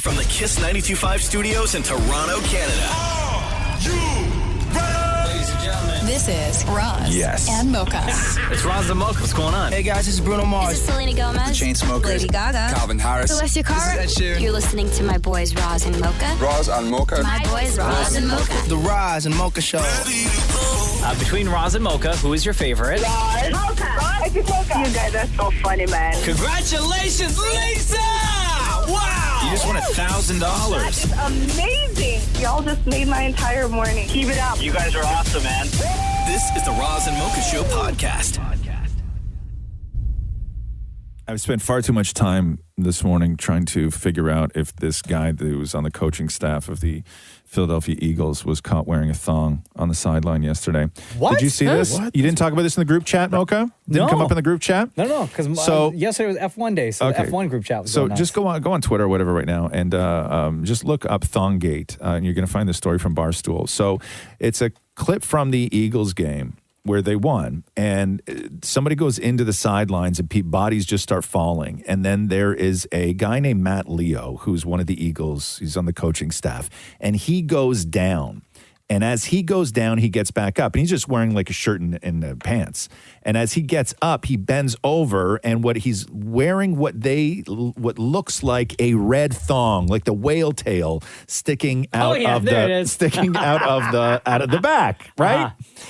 From the Kiss 92.5 studios in Toronto, Canada. Are you ready? Ladies and gentlemen, this is Roz and Mocha. it's Roz Mocha. What's going on? Hey guys, this is Bruno Mars. This is Selena Gomez. The Chainsmokers. Lady Gaga. Calvin Harris. Celestia Cara. This is Ed Sheeran. You're listening to my boys Roz and Mocha. Roz and Mocha. My boys Roz and Mocha. The Roz and Mocha Show. Between Roz and Mocha, who is your favorite? Mocha. Mocha. You guys are so funny, man. Congratulations, Lisa! Wow! You just won $1,000. That is amazing. Y'all just made my entire morning. Keep it up. You guys are awesome, man. This is the Roz and Mocha Show podcast. I've spent far too much time this morning trying to figure out if this guy that was on the coaching staff of the Philadelphia Eagles was caught wearing a thong on the sideline yesterday. What? Did you see this? What? You didn't talk about this in the group chat, Mocha? Didn't come up in the group chat? No, because yesterday was F1 day, so okay. the F1 group chat was So going nuts. just go on Twitter or whatever right now and just look up Thonggate, and you're going to find the story from Barstool. So it's a clip from the Eagles game where they won, and somebody goes into the sidelines and bodies just start falling. And then there is a guy named Matt Leo, who's one of the Eagles. He's on the coaching staff, and he goes down. And as he goes down, he gets back up, and he's just wearing like a shirt and pants. And as he gets up, he bends over, and what he's wearing, what looks like a red thong, like the whale tail sticking out of the back, right? Uh-huh.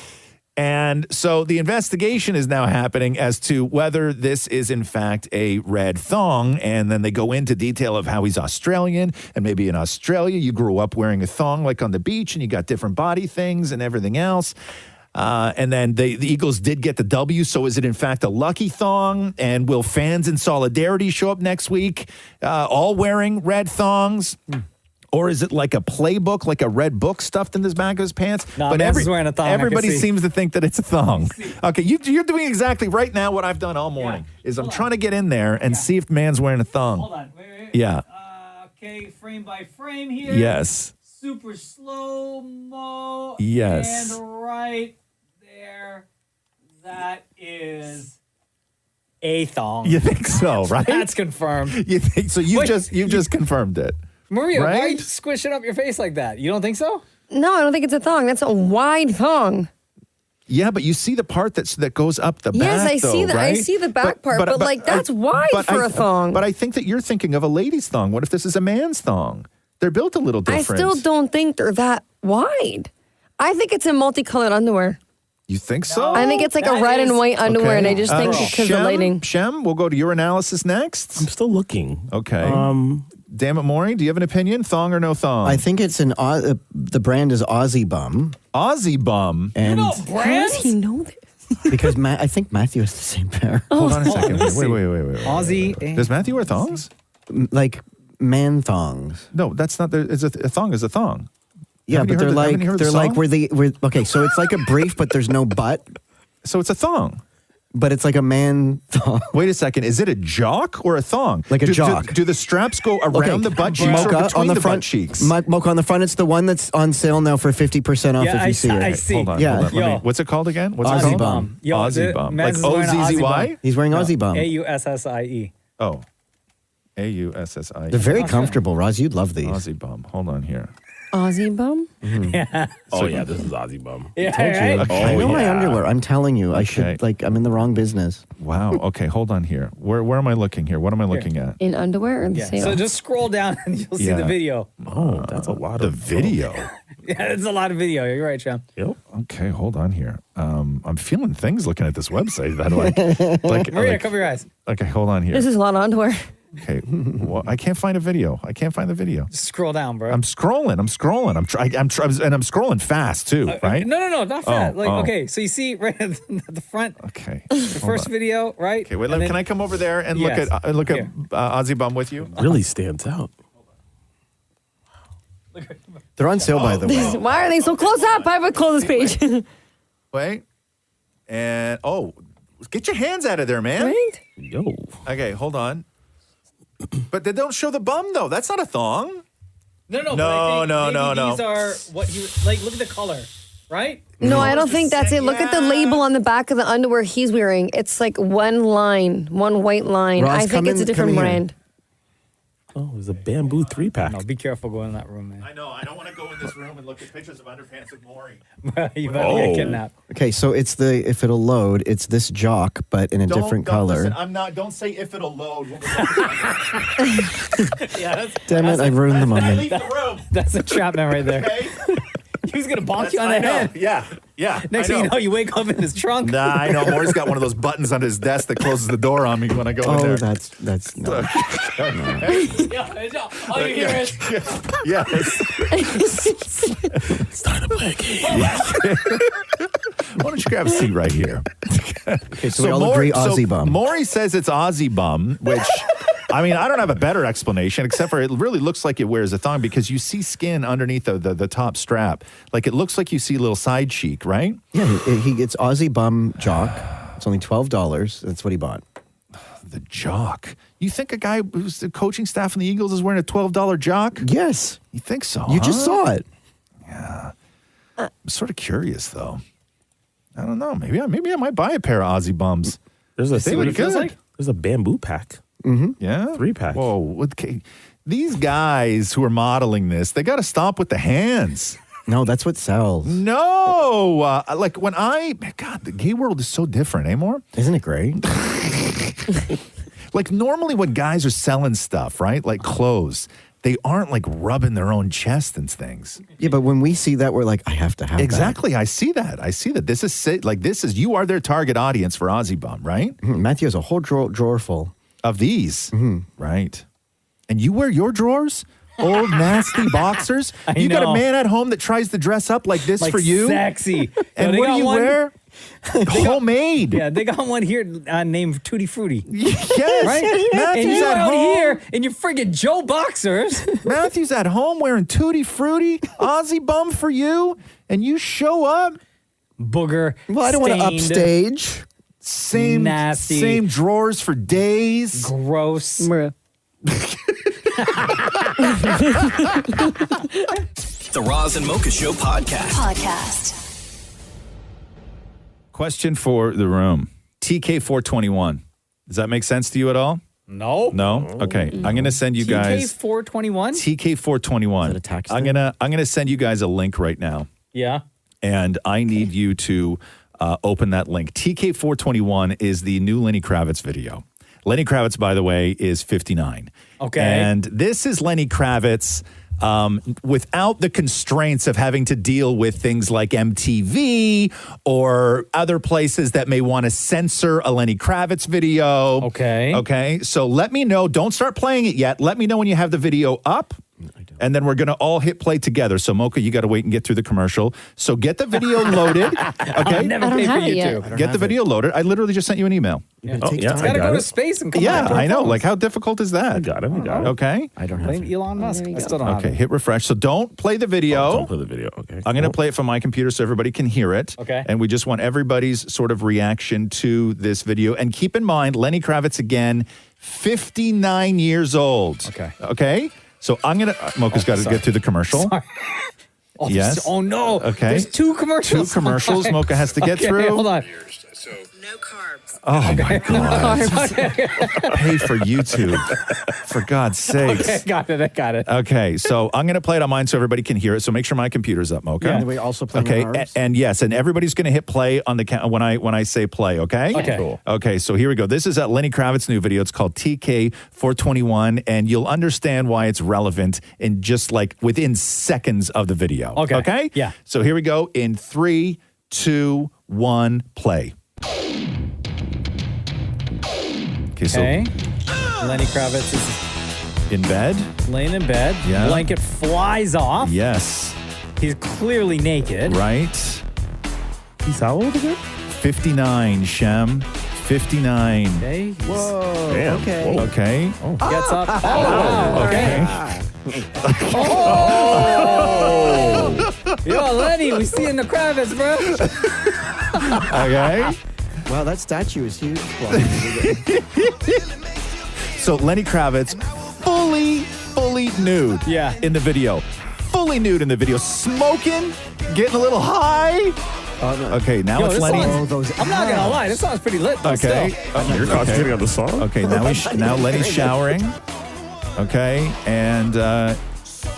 And so the investigation is now happening as to whether this is in fact a red thong. And then they go into detail of how he's Australian. And maybe in Australia, you grew up wearing a thong like on the beach and you got different body things and everything else. And then the Eagles did get the W. So is it in fact a lucky thong? And will fans in solidarity show up next week all wearing red thongs? Or is it like a playbook, like a red book stuffed in the back of his pants? No, but Man's wearing a thong. Everybody seems to think that it's a thong. Okay, you're doing exactly right now what I've done all morning. I'm trying to get in there and see if Man's wearing a thong. Hold on. Wait. Yeah. Okay, frame by frame here. Yes. Super slow-mo. Yes. And right there, that is a thong. You think so, right? That's confirmed. You think so? You just confirmed it. Maria, right? why are you squishing up your face like that? You don't think so? No, I don't think it's a thong. That's a wide thong. Yeah, but you see the part that goes up the back. Yes, I see that. Right? I see the back part, but that's wide for a thong. But I think that you're thinking of a lady's thong. What if this is a man's thong? They're built a little different. I still don't think they're that wide. I think it's a multicolored underwear. You think so? I think it's like a red and white underwear, and I just think because of lighting. Shem, we'll go to your analysis next. I'm still looking. Okay. Dammit Maury, do you have an opinion? Thong or no thong? I think it's the brand is Aussie Bum. Aussie Bum? And How does he know this? Because I think Matthew has the same pair. Hold on a second. Wait. Aussie. Does Matthew wear thongs? Like man thongs. No, that's not. A thong is a thong. Yeah, but they're like okay. So it's like a brief, but there's no butt. So it's a thong. But it's like a man thong. Wait a second. Is it a jock or a thong? Like a jock. Do the straps go around the butt cheeks or between the butt cheeks? Mocha, on the front, it's the one that's on sale now for 50% off if you see it. I see. Hold on. What's it called again? What's Aussie it called? Bum. Aussie Bum. Like O-Z-Z-Y? He's wearing Aussie Bum. A-U-S-S-I-E. Oh. A-U-S-S-I-E. They're very comfortable, Roz. You'd love these. Aussie Bum. Hold on here. Aussie Bum? Mm-hmm. Yeah. This is Aussie Bum. Yeah, I told you. I know my underwear. I'm telling you. I should, I'm in the wrong business. Wow. Okay, hold on here. Where am I looking here? What am I looking at? In underwear or the sale? So just scroll down and you'll see the video. Oh, that's a lot of video. Yeah, it's a lot of video. You're right, Shem. Yep. Okay, hold on here. I'm feeling things looking at this website that like Maria, cover your eyes. Okay, hold on here. This is a lot of underwear. Okay, well, I can't find a video. Just scroll down, bro. I'm scrolling. I'm scrolling fast too, right? No, not fast. Okay, so you see right at the front. Okay, the first video, right? Okay, wait. Can I come over there and look at Aussie Bum with you? Really stands out. They're on sale, by the way. Why are they so close up? I would close this page. Wait, and get your hands out of there, man. Right? Yo. Okay, hold on. But they don't show the bum though. That's not a thong. No. These are what you like. Look at the color, right? No, I don't think that's it. Look at the label on the back of the underwear he's wearing. It's like one line, one white line. Roz, I think it's a different brand. Oh, it was a bamboo 3-pack. No, be careful going in that room, man. I know. I don't want to go in this room and look at pictures of underpants with Maury. You better get kidnapped. Okay, so it's if it'll load, it's this jock, but in a different color. Listen, don't say if it'll load. Damn it, I ruined the moment. Leave the room. That's a trapman right there. Okay? He was going to bonk you on the head. Yeah. Next thing you know, you wake up in his trunk. Nah, I know. Maury's got one of those buttons on his desk that closes the door on me when I go in there. Oh, that's no. All you hear is... Yes. It's time to play a game. Why don't you grab a seat right here? Okay, so we all agree Aussie bum. Maury says it's Aussie bum, which... I mean, I don't have a better explanation except for it really looks like it wears a thong because you see skin underneath the top strap. Like it looks like you see a little side cheek, right? Yeah, he gets Aussie bum jock. It's only $12. That's what he bought. The jock. You think a guy who's the coaching staff in the Eagles is wearing a $12 jock? Yes. You think so? You just saw it. Yeah. I'm sort of curious though. I don't know. Maybe I might buy a pair of Aussie bums. There's a thing. What it feels like? There's a bamboo pack. Mm-hmm. Yeah, 3-pack. Whoa! Okay. These guys who are modeling this, they got to stomp with the hands. No, that's what sells. No, like when God, the gay world is so different, Amor. Isn't it great? Like normally when guys are selling stuff, right? Like clothes, they aren't like rubbing their own chest and things. Yeah, but when we see that, we're like, I have to have exactly. that. I see that. This is you are their target audience for Aussie Bum, right? Mm-hmm. Matthew has a whole drawer full of these, right? And you wear your drawers? Old nasty boxers? You got a man at home that tries to dress up like this for you? Sexy. And what do you wear? Homemade. They got one here named Tutti Frutti. Yes. Right? Matthew's and you at out home. here in your friggin' Joe boxers. Matthew's at home wearing Tutti Frutti, Aussie Bum for you, and you show up? Booger. Well, I don't want to upstage. Nasty. Same drawers for days. Gross. The Roz and Mocha Show podcast. Question for the room. TK421. Does that make sense to you at all? No. No? Okay. I'm going to send you guys TK421? TK421. Is that a tax I'm going to send you guys a link right now. Yeah. And I need you to open that link. TK421 is the new Lenny Kravitz video. Lenny Kravitz, by the way, is 59. Okay. And this is Lenny Kravitz without the constraints of having to deal with things like MTV or other places that may want to censor a Lenny Kravitz video. Okay. Okay. So let me know. Don't start playing it yet. Let me know when you have the video up. And then we're going to all hit play together. So, Mocha, you got to wait and get through the commercial. So get the video loaded. Okay? I'll never pay for YouTube. Get the video loaded. I literally just sent you an email. It's got to go to space and come back to I know. phones. Like, how difficult is that? I got it. Okay? I don't have it. Blame Elon Musk. I still don't have Okay, it. hit refresh. So don't play the video. Don't play the video. Okay. I'm going to play it from my computer so everybody can hear it. Okay. And we just want everybody's sort of reaction to this video. And keep in mind, Lenny Kravitz, again, 59 years old. Okay. Okay? So I'm going to... Mocha's got to get through the commercial. Sorry. Oh, Yes. Oh, no. Okay. There's two commercials. Two commercials Mocha has to get Okay, through. Hold on. No carbs. Oh, my God. Pay for YouTube. For God's sakes. Okay, I got it. Okay, so I'm going to play it on mine so everybody can hear it. So make sure my computer's up, Mocha. And we also play Okay, on ours? and yes, and everybody's going to hit play on the when I say play. Okay. Okay. Cool. Okay. So here we go. This is Lenny Kravitz's new video. It's called TK421, and you'll understand why it's relevant in just like within seconds of the video. Okay. Okay. Yeah. So here we go. In 3, 2, 1, play. Okay. So Lenny Kravitz is in bed. laying in bed. Yeah. Blanket flies off. Yes. He's clearly naked. Right. He's how old again? 59, Shem. 59. Okay. Whoa. Damn. Okay. Whoa. Okay. Gets up. Oh, okay. Yo, Lenny, we see in the Kravitz, bro. Okay. Wow, that statue is huge. So Lenny Kravitz, fully nude. Yeah. In the video. Fully nude in the video. Smoking, getting a little high. Okay, now Yo, it's this Lenny. song's- I'm not gonna lie, this song's pretty lit. Though, Okay. still. You're concentrating on the song? Okay, now Lenny's showering. Okay, and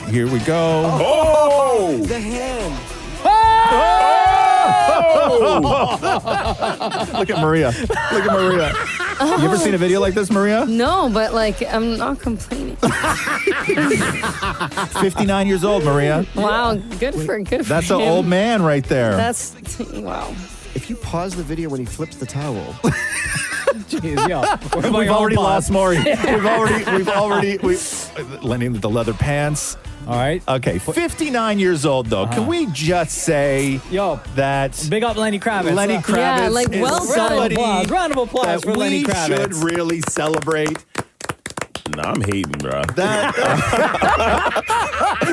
here we go. Oh! The hand. Look at Maria. Look at Maria. You ever seen a video like this, Maria? No, but like, I'm not complaining. 59 years old, Maria. Wow, good for That's him. an old man right there. That's, wow. If you pause the video when he flips the towel. Jeez, yo. We've already lost Maury. We've already, Lenny with the leather pants. All right. Okay, 59 years old, though. Can we just say that... Big up Lenny Kravitz. Lenny Kravitz Yeah, like, is well somebody Round of applause for Lenny Kravitz. we should really celebrate. Nah, I'm hating, bro.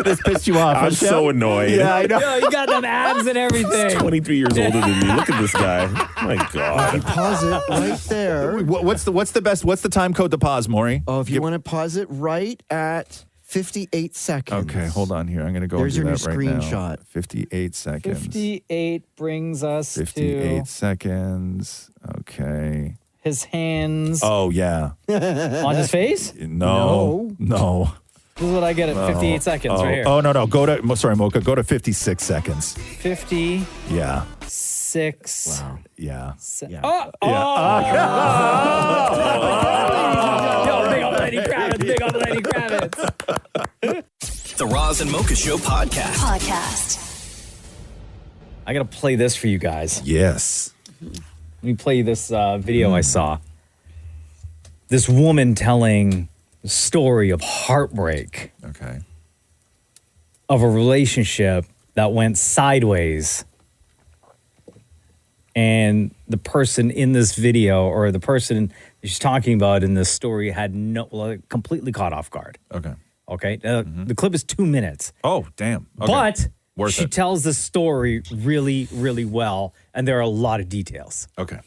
This pissed you off. I'm so annoyed. Yeah, I know. Yo, you got them abs and everything. 23 years older than me. Look at this guy. My God. You pause it right there. What's the time code to pause, Maury? Oh, if you want to pause it right at 58 seconds. Okay, hold on here. I'm going to go There's and do your that new right screenshot. now. 58 seconds. 58 brings us 58 to seconds. Okay. his hands. Oh, yeah. On his face? No. This is what I get at 58 seconds right here. Oh, no. Go to, Mocha, go to 56 seconds. 50. Yeah. 6. Wow. Yeah. Yo, big up Lenny Kravitz. Big up Lenny Kravitz. The Roz and Mocha Show podcast. I got to play this for you guys. Yes. Let me play you this video I saw. This woman telling a story of heartbreak. Okay. Of a relationship that went sideways. And the person in this video, or the person she's talking about in this story, had completely caught off guard. Okay. The clip is 2 minutes. Oh, damn. Okay. But Worth she it. tells the story really, really well, and there are a lot of details. Okay.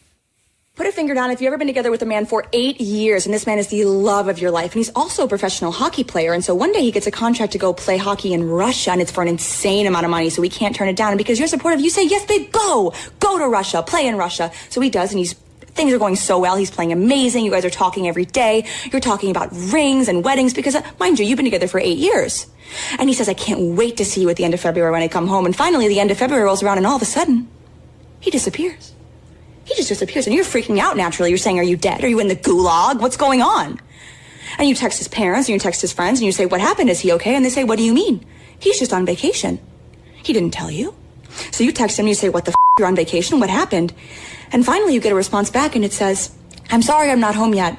Put a finger down if you've ever been together with a man for 8 years, and this man is the love of your life, and he's also a professional hockey player, and so one day he gets a contract to go play hockey in Russia, and it's for an insane amount of money, so he can't turn it down, and because you're supportive, you say, yes, babe, go to Russia, play in Russia. So he does, and things are going so well. He's playing amazing. You guys are talking every day. You're talking about rings and weddings because, mind you, you've been together for 8 years. And he says, I can't wait to see you at the end of February when I come home. And finally, the end of February rolls around, and all of a sudden, he disappears. He just disappears, and you're freaking out naturally. You're saying, are you dead? Are you in the gulag? What's going on? And you text his parents, and you text his friends, and you say, what happened? Is he okay? And they say, what do you mean? He's just on vacation. He didn't tell you. So you text him, and you say, what the f***, you're on vacation? What happened? And finally, you get a response back, and it says, I'm sorry I'm not home yet.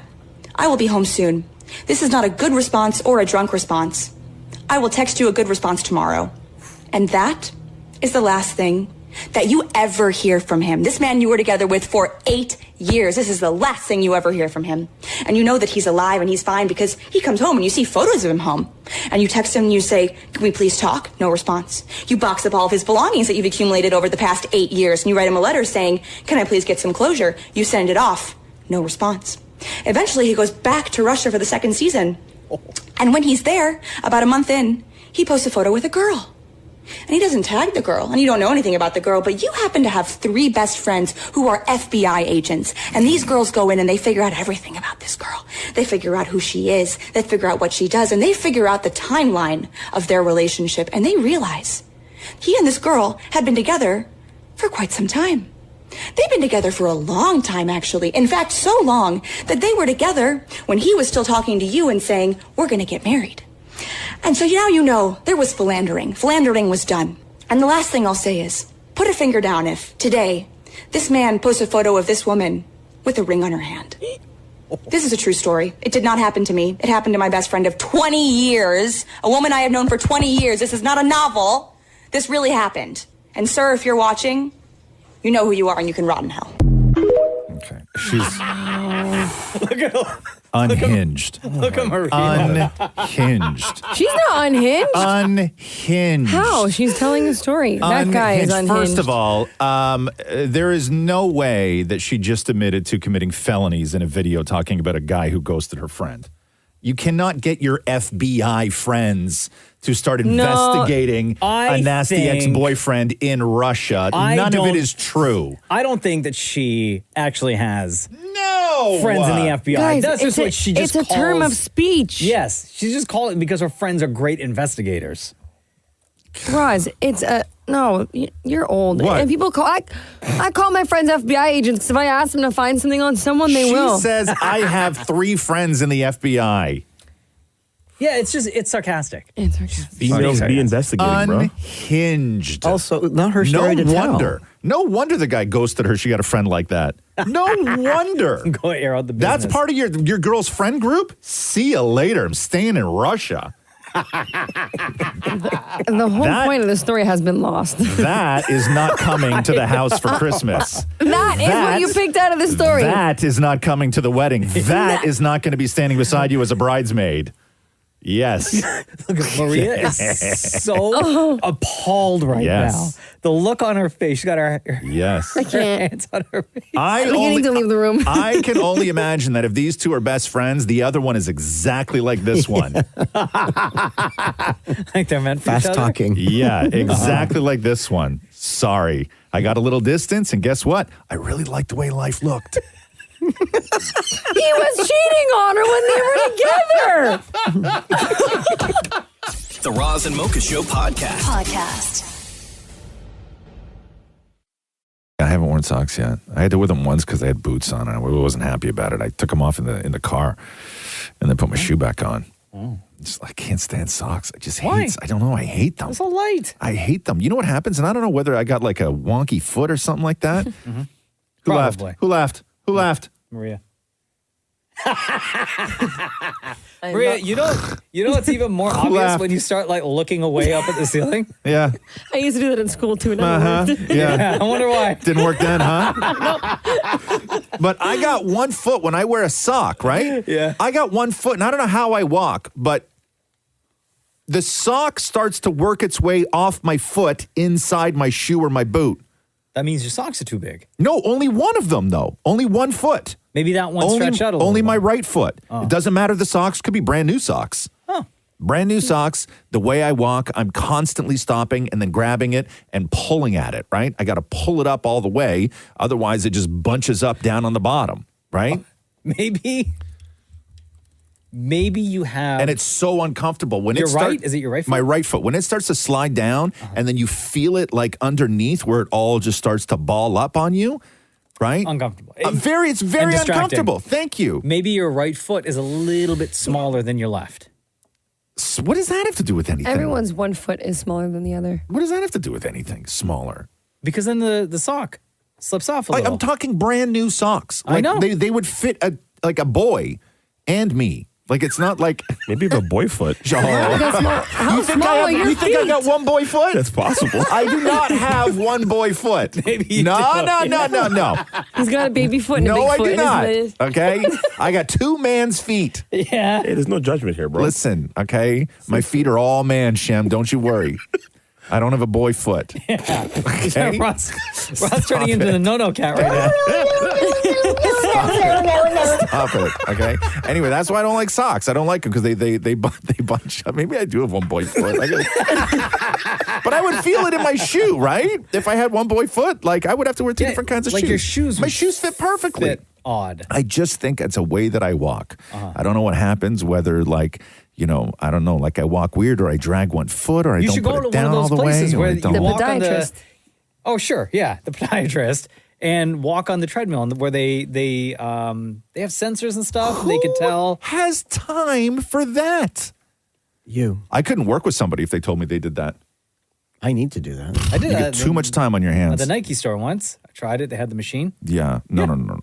I will be home soon. This is not a good response or a drunk response. I will text you a good response tomorrow. And that is the last thing that you ever hear from him. This man you were together with for 8 years. This is the last thing you ever hear from him. And you know that he's alive and he's fine because he comes home and you see photos of him home. And you text him and you say, can we please talk? No response. You box up all of his belongings that you've accumulated over the past 8 years and you write him a letter saying, can I please get some closure? You send it off. No response. Eventually he goes back to Russia for the second season. And when he's there, about a month in, he posts a photo with a girl. And he doesn't tag the girl, and you don't know anything about the girl, but you happen to have 3 best friends who are FBI agents. And these girls go in and they figure out everything about this girl. They figure out who she is, they figure out what she does, and they figure out the timeline of their relationship. And they realize he and this girl had been together for quite some time. They've been together for a long time, actually. In fact, so long that they were together when he was still talking to you and saying, we're going to get married. And so now you know there was philandering. Philandering was done. And the last thing I'll say is, put a finger down if, today, this man posts a photo of this woman with a ring on her hand. This is a true story. It did not happen to me. It happened to my best friend of 20 years, a woman I have known for 20 years. This is not a novel. This really happened. And sir, if you're watching, you know who you are and you can rot in hell. Okay. She's Look at her. unhinged. Look at Maria. Unhinged. She's not unhinged. Unhinged. How? She's telling a story. That guy is unhinged. First of all, there is no way that she just admitted to committing felonies in a video talking about a guy who ghosted her friend. You cannot get your FBI friends to start investigating a nasty ex-boyfriend in Russia. None of it is true. I don't think that she actually has No! friends in the FBI. Guys, That's just what she just it's a term of speech. Yes, she just called it because her friends are great investigators. Roz, it's a no. You're old. What? And people call. I call my friends FBI agents. If I ask them to find something on someone, they will. She says I have 3 friends in the FBI. Yeah, it's sarcastic. It's sarcastic. Females be investigating, bro. Also, Unhinged. not her story to wonder. tell. No wonder the guy ghosted her. She got a friend like that. No wonder. Go air out the business. That's part of your girl's friend group? See you later. I'm staying in Russia. The whole point of the story has been lost. That is not coming to the house for Christmas. That is what you picked out of the story. That is not coming to the wedding. That is not going to be standing beside you as a bridesmaid. Yes. Look at Maria is so appalled right now. The look on her face. She got her Yes. I can't. hands on her face. I'm beginning to leave the room. I can only imagine that if these two are best friends, the other one is exactly like this one. Like they're meant for Fast each other. talking. Yeah, exactly like this one. Sorry. I got a little distance, and guess what? I really liked the way life looked. He was cheating on her when they were together. The Roz and Mocha Show podcast. I haven't worn socks yet. I had to wear them once because I had boots on, and I wasn't happy about it. I took them off in the car, and then put my shoe back on. I can't stand socks. I just hate. I don't know. I hate them. It's so light. I hate them. You know what happens? And I don't know whether I got like a wonky foot or something like that. Who laughed? Probably. Who laughed? Who laughed? Maria. Maria, you know what's even more obvious laughed? when you start like looking away up at the ceiling? Yeah. I used to do that in school too. And I worked. Yeah. I wonder why. Didn't work then, huh? But I got one foot when I wear a sock, right? Yeah. I got one foot, and I don't know how I walk, but the sock starts to work its way off my foot inside my shoe or my boot. That means your socks are too big. No, only one of them, though. Only one foot. Maybe that one stretched out a little. Only my more. right foot. It doesn't matter. The socks could be brand new socks. Oh. Brand new socks. The way I walk, I'm constantly stopping and then grabbing it and pulling at it, right? I got to pull it up all the way. Otherwise, it just bunches up down on the bottom, right? Maybe you have. And it's so uncomfortable. When Your right? Is it your right foot? My right foot. When it starts to slide down and then you feel it like underneath where it all just starts to ball up on you, right? Uncomfortable. It's very And distracting. uncomfortable. Thank you. Maybe your right foot is a little bit smaller than your left. What does that have to do with anything? Everyone's one foot is smaller than the other. What does that have to do with anything? Smaller. Because then the sock slips off a little. I'm talking brand new socks. I know. They would fit a boy and me. Like, it's not like... Maybe you have a boy foot. How small are your You think I got one boy foot? That's possible. I do not have one boy foot. Maybe you No. He's got a baby foot and a No, big I foot. do isn't not. it? Okay? I got 2 man's feet. Yeah. Hey, there's no judgment here, bro. Listen, okay? My feet are all man, Shem. Don't you worry. I don't have a boy foot. Yeah. Okay? Ross turning into the no-no cat right now. Stop it. Okay. Anyway, that's why I don't like socks. I don't like them because they bunch up. Maybe I do have one boy foot. But I would feel it in my shoe, right? If I had one boy foot, like I would have to wear 2 different kinds of like shoes. your shoes My would shoes fit perfectly. Fit odd. I just think it's a way that I walk. I don't know what happens, whether like, I don't know, like I walk weird or I drag one foot or I You don't should put go it to down one of all those the way. places or where I you don't. walk on the. podiatrist. Oh sure, yeah, the podiatrist, and walk on the treadmill, where they have sensors and stuff. And they can tell. Has time for that? You. I couldn't work with somebody if they told me they did that. I need to do that. I did You that get too much time on your at hands. the Nike store once. I tried it. They had the machine. Yeah. No.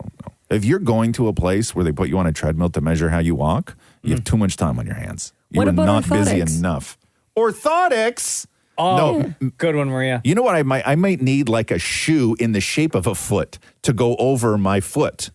If you're going to a place where they put you on a treadmill to measure how you walk, you have too much time on your hands. You What are about not busy orthotics? enough. Orthotics? Oh, No. good one, Maria. You know what? I might need like a shoe in the shape of a foot to go over my foot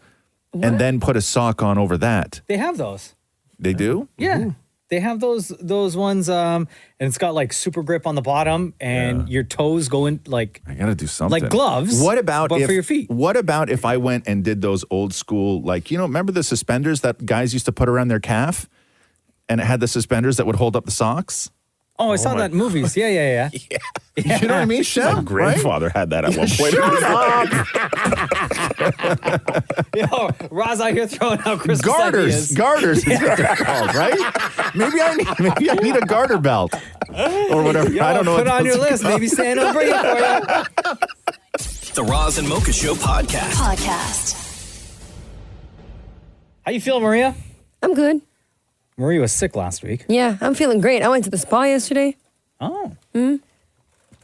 and then put a sock on over that. They have those. They do? Yeah. They have those ones, and it's got like super grip on the bottom, and your toes go in like I gotta do something. like gloves. What about but if for your feet? What about if I went and did those old school, like, remember the suspenders that guys used to put around their calf? And it had the suspenders that would hold up the socks? Oh, I saw that in movies. Yeah. You know what I mean, Shem? My grandfather had that at one point. Yo, Roz out here throwing out Christmas Garters ideas. is what they're called, right? Maybe I need a garter belt or whatever. Yo, I don't know. Put what on your those list. are Maybe Santa will bring it for you. The Roz and Mocha Show podcast. How you feel, Maria? I'm good. Maria was sick last week. Yeah, I'm feeling great. I went to the spa yesterday. Oh.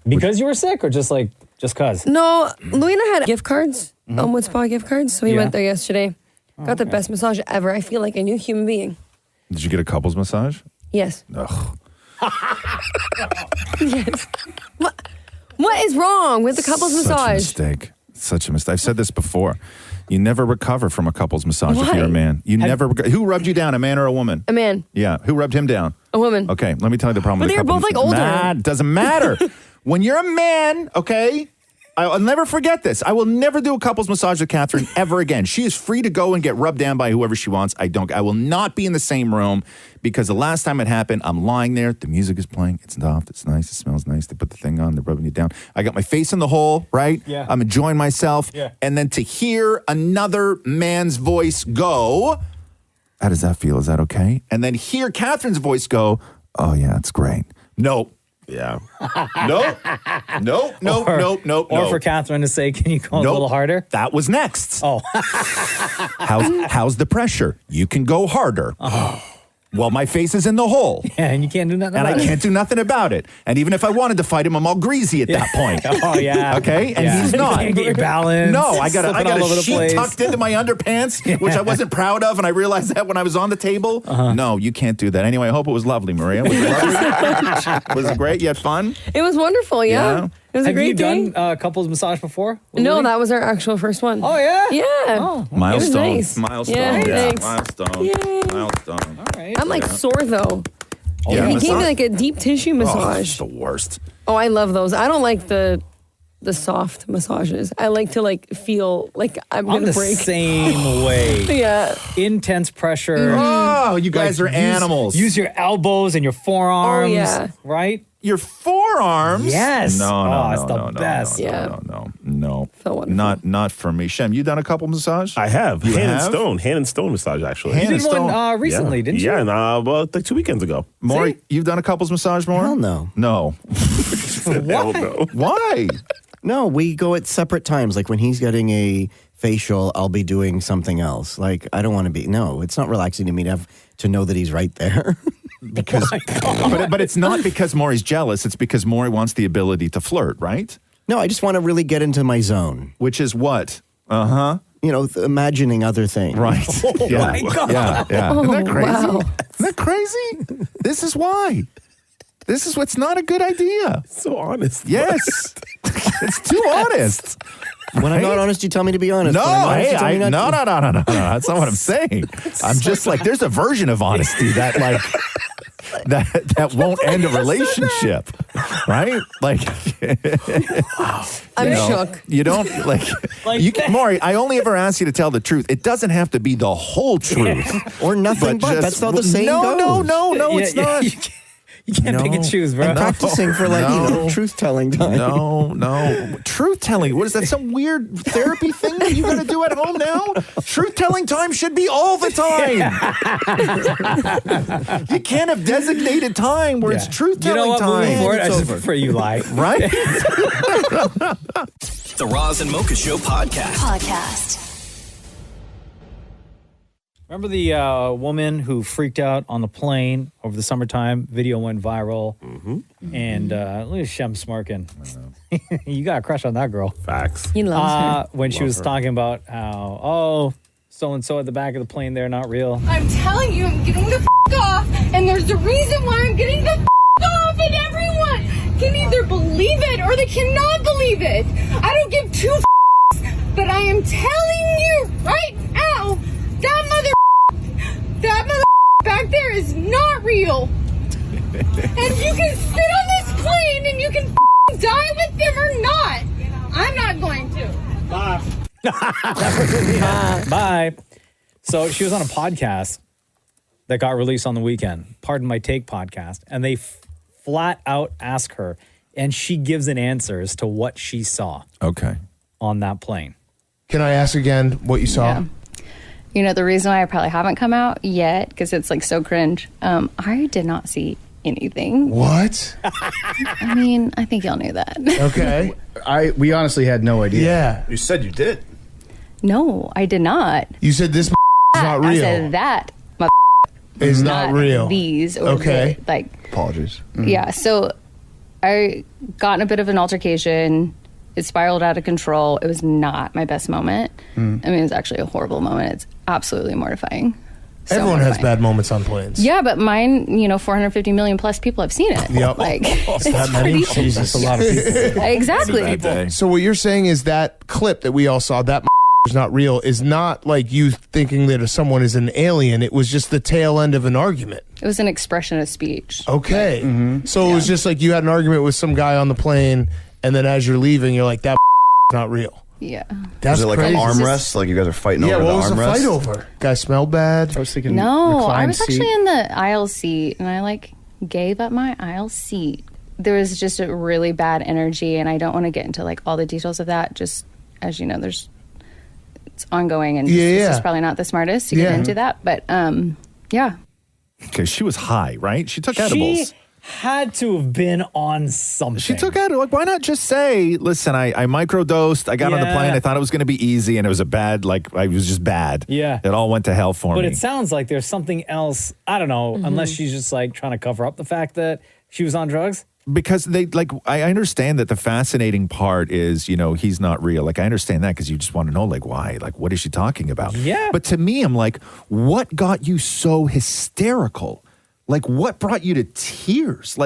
Because you were sick or just cause? No, Luina had gift cards, Elmwood Spa gift cards, so we Yeah. went there yesterday. Got the best massage ever. I feel like a new human being. Did you get a couples massage? Yes. Ugh. Yes. What is wrong with the couples massage? Such a mistake. I've said this before. You never recover from a couples massage if Why? you're a man. Who rubbed you down, a man or a woman? A man. Yeah. Who rubbed him down? A woman. Okay, let me tell you the problem But with they were couples. both, like, older. Doesn't matter. When you're a man, okay, I'll never forget this. I will never do a couples massage with Catherine ever again. She is free to go and get rubbed down by whoever she wants. I will not be in the same room because the last time it happened, I'm lying there. The music is playing. It's soft. It's nice. It smells nice. They put the thing on. They're rubbing you down. I got my face in the hole, right? Yeah. I'm enjoying myself. Yeah. And then to hear another man's voice go, how does that feel? Is that okay? And then hear Catherine's voice go, oh, yeah, it's great. Nope. Yeah. Nope. Or for Catherine to say, can you go a little harder? That was next. Oh. How's the pressure? You can go harder. Oh. Well, my face is in the hole. Yeah, and you can't do nothing about it. And I can't do nothing about it. And even if I wanted to fight him, I'm all greasy at that point. Oh, yeah. Okay? And Yeah. he's not. You can't get your balance. No, I got Slipping all over a the sheet place. tucked into my underpants, which I wasn't proud of, and I realized that when I was on the table. No, you can't do that. Anyway, I hope it was lovely, Maria. Was it lovely? Was it great? You had fun? It was wonderful, yeah. It was a great day. Have you done couples massage before? No, that was our actual first one. Oh, yeah? Yeah. Oh. Milestone. It was nice. Milestone. Yeah, thanks. Milestone. Yay. Milestone. All right. I'm like sore though. Yeah, He gave me massage? like a deep tissue Oh, massage. it's the worst. Oh, I love those. I don't like the soft massages. I like to like feel like I'm I'm gonna the break. same way. Yeah. Intense pressure. Oh, you guys are animals. Use your elbows and your forearms. Oh, yeah. Right? Your forearms? Yes. No, it's the best. No. Felt wonderful. Not for me. Shem, you done a couple massage? I have. You Hand have? and stone massage, actually. Hand You and did one stone. recently, didn't you? Yeah, and, well, like 2 weekends ago. Maury, you've done a couples massage, Maury? Hell no. No. Hell no. Why? No, we go at separate times. Like when he's getting a facial, I'll be doing something else. Like I don't want to be. No, it's not relaxing to me to know that he's right there. Because, but it's not because Maury's jealous. It's because Maury wants the ability to flirt, right? No, I just want to really get into my zone. Which is what? Uh-huh. You know, imagining other things. Right. my God. Yeah. Oh, Isn't that crazy? wow. Isn't that crazy? This is why. This is what's not a good idea. So honest. Yes. It's too honest. When I'm not honest, you tell me to be honest. No, When I'm honest, hey, you tell me not to. no. That's not what I'm saying. I'm just like, there's a version of honesty that like that won't end a relationship, right? Like, I'm shook. You don't like you can, Maury, I only ever ask you to tell the truth. It doesn't have to be the whole truth. Or nothing but. That's how the saying goes. No, it's not. You can't pick and choose, bro. I'm practicing for truth-telling time. No. Truth-telling. What is that? Some weird therapy thing that you got to do at home now? Truth-telling time should be all the time. You can't have designated time where it's truth-telling You know what? time. Moving forward, I just prefer you lie. Right? The Roz and Mocha Show podcast. Remember the woman who freaked out on the plane over the summertime? Video went viral. Mm-hmm. And look at Shem smirking. You got a crush on that girl. Facts. He loves her. When she was talking about how, so-and-so at the back of the plane, they're not real. I'm telling you, I'm getting the off, and there's a reason why I'm getting the off, and everyone can either believe it or they cannot believe it. I don't give two but I am telling you right now, that mother back there is not real. And you can sit on this plane and you can die with them or not. I'm not going to. Bye. So she was on a podcast that got released on the weekend, Pardon My Take podcast, and they flat out ask her, and she gives an answer as to what she saw. Okay. On that plane. Can I ask again what you saw? Yeah. You know, the reason why I probably haven't come out yet, because it's like so cringe, I did not see anything. What? I mean, I think y'all knew that. Okay. We honestly had no idea. Yeah. You said you did. No, I did not. You said this is not real. I said that is not real. These. Or okay. Apologies. Yeah, so I got in a bit of an altercation. It spiraled out of control. It was not my best moment. I mean, it was actually a horrible moment. It's absolutely mortifying. So Everyone mortifying. has bad moments on planes. Yeah, but mine, 450 million plus people have seen it. Yep. It's that many? pretty- Jesus. That's a lot of people. Exactly. So what you're saying is that clip that we all saw, that is not real, is not like you thinking that someone is an alien. It was just the tail end of an argument. It was an expression of speech. Okay. So it was just like you had an argument with some guy on the plane, and then as you're leaving, you're like, that is not real. Yeah. That's was it like crazy. an armrest? Like you guys are fighting over the armrest? Yeah, what was the fight over? Guy smelled bad? I was thinking No, I was actually in the aisle seat, and I gave up my aisle seat. There was just a really bad energy, and I don't want to get into all the details of that. Just as you know, it's ongoing, and this is probably not the smartest to get into that. But yeah. Okay, she was high, right? She took edibles. She had to have been on something. She took out, why not just say, listen, I microdosed, I got on the plane, I thought it was going to be easy, and it was I was just bad. Yeah. It all went to hell for But me. it sounds like there's something else. I don't know, unless she's just trying to cover up the fact that she was on drugs. Because I understand that the fascinating part is, he's not real. I understand that because you just want to know, why? What is she talking about? Yeah. But to me, I'm like, what got you so hysterical? What brought you to tears?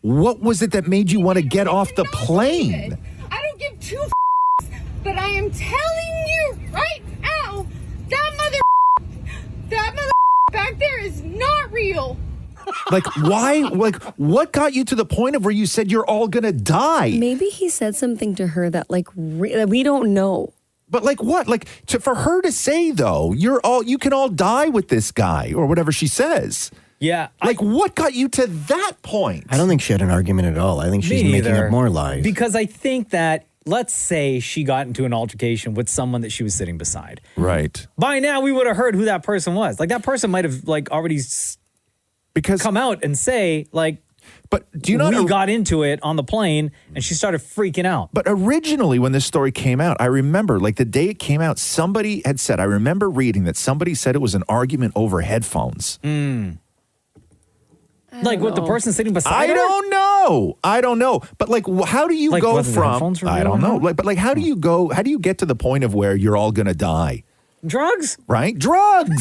What was it that made you want to get off the plane? I don't give two but I am telling you right now, that mother back there is not real. Why? What got you to the point of where you said you're all gonna die? Maybe he said something to her that we don't know. But what? For her to say though, you can all die with this guy or whatever she says. Yeah. What got you to that point? I don't think she had an argument at all. I think she's making up more lies. Because I think that, let's say she got into an altercation with someone that she was sitting beside. Right. By now, we would have heard who that person was. That person might have already come out and say but do you not? We got into it on the plane, and she started freaking out. But originally, when this story came out, I remember, the day it came out, somebody had said, I remember reading that somebody said it was an argument over headphones. With the person sitting beside her? I don't know. But how do you go whether the from? headphones were I real don't or know. not? But how do you go? How do you get to the point of where you're all gonna die? Drugs, right? Drugs.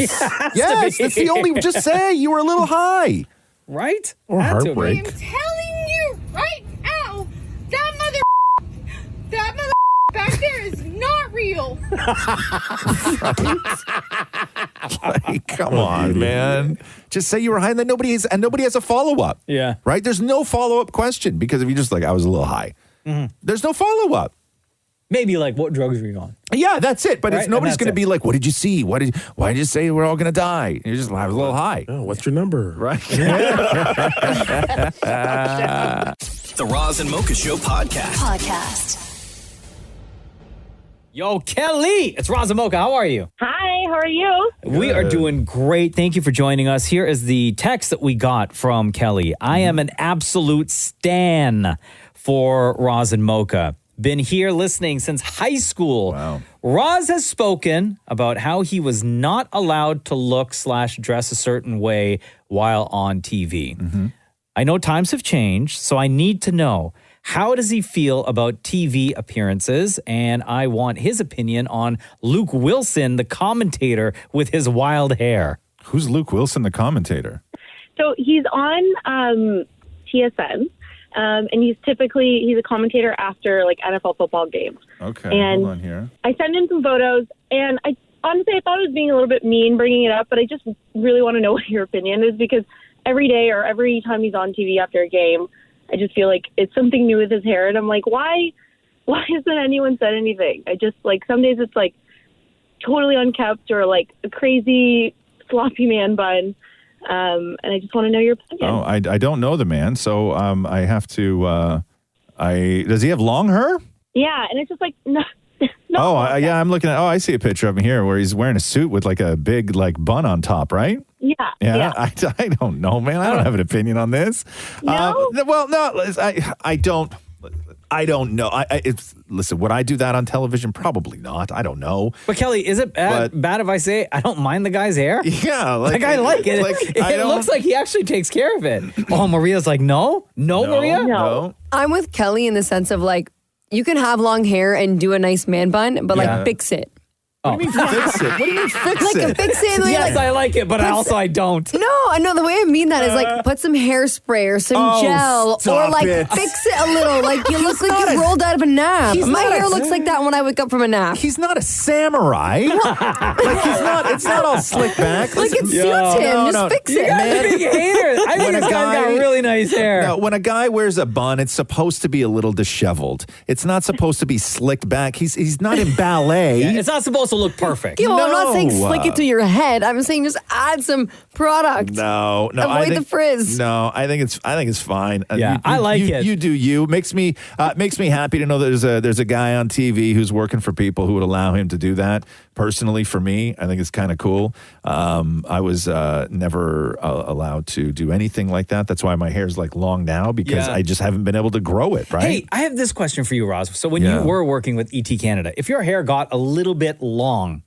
Yes, that's the only. Just say you were a little high, right? Or I am heartbreak. telling you right now, that mother back there is not real. Come on, man. Just say you were high, and then nobody has a follow up. Yeah. Right. There's no follow up question because if you just I was a little high, there's no follow up. Maybe what drugs were you on? Yeah, that's it. But Right? nobody's And going to that's be what did you see? Why did you say we're all going to die? You're just, I was a little high. Oh, what's your number? Right. The Roz and Mocha Show podcast. Yo, Kelly, it's Roz and Mocha. How are you? Hi, how are you? We are doing great. Thank you for joining us. Here is the text that we got from Kelly. I am an absolute stan for Roz and Mocha. Been here listening since high school. Wow. Roz has spoken about how he was not allowed to look/dress a certain way while on TV. I know times have changed, so I need to know, how does he feel about TV appearances? And I want his opinion on Luke Wilson, the commentator with his wild hair. Who's Luke Wilson, the commentator? So he's on TSN, and he's a commentator after NFL football games. Okay, And hold on here. I sent in some photos, and I thought it was being a little bit mean bringing it up, but I just really want to know what your opinion is, because every day or every time he's on TV after a game, I just feel like it's something new with his hair, and I'm like, why hasn't anyone said anything? I just some days it's totally unkept or a crazy sloppy man bun. And I just want to know your opinion. Oh, I don't know the man, so I have to. Does he have long hair? Yeah, and it's just like no. Yeah, I'm looking at. Oh, I see a picture of him here where he's wearing a suit with like a big like bun on top, right? Yeah. I don't know, man. I don't have an opinion on this. No? I don't. I don't know. Listen, would I do that on television? Probably not. I don't know. But Kelly, is it bad if I say I don't mind the guy's hair? Yeah. Like I like it. It looks like he actually takes care of it. Oh, Maria's like, no, Maria? No. I'm with Kelly in the sense of like, you can have long hair and do a nice man bun, but like fix it. What do you mean fix it? What do you mean fix it? Like fix it. And Yes, I like it, but I don't. No, I know the way I mean that is like put some hairspray or some gel or like fix it a little. Like you look like you rolled out of a nap. My hair looks like that when I wake up from a nap. He's not a samurai. Like he's not. It's not all slick back. Like it suits him. Just fix it. You guys are big haters. I think this guy's got really nice hair. No, when a guy wears a bun, it's supposed to be a little disheveled. It's not supposed to be slicked back. He's not in ballet. It's not supposed to look perfect. Yeah, well, I'm not saying slick it to your head. I'm saying just add some product. No. Avoid the frizz. No, I think it's fine. Yeah, I like it. You do you. Makes me happy to know that there's a guy on TV who's working for people who would allow him to do that. Personally, for me, I think it's kind of cool. I was never allowed to do anything like that. That's why my hair's like long now because I just haven't been able to grow it. Right? Hey, I have this question for you, Roz. So when you were working with ET Canada, if your hair got a little bit long,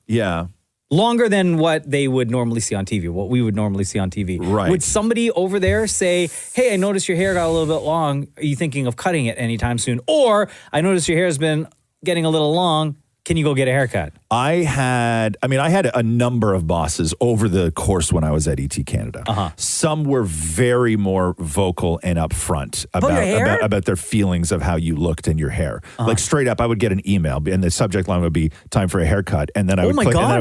longer than what they would normally see on TV, what we would normally see on TV, right? Would somebody over there say, "Hey, I noticed your hair got a little bit long. Are you thinking of cutting it anytime soon?" Or, "I noticed your hair has been getting a little long. Can you go get a haircut?" I had a number of bosses over the course when I was at ET Canada. Some were very more vocal and upfront about their feelings of how you looked in your hair. Like straight up, I would get an email and the subject line would be "time for a haircut," and then I would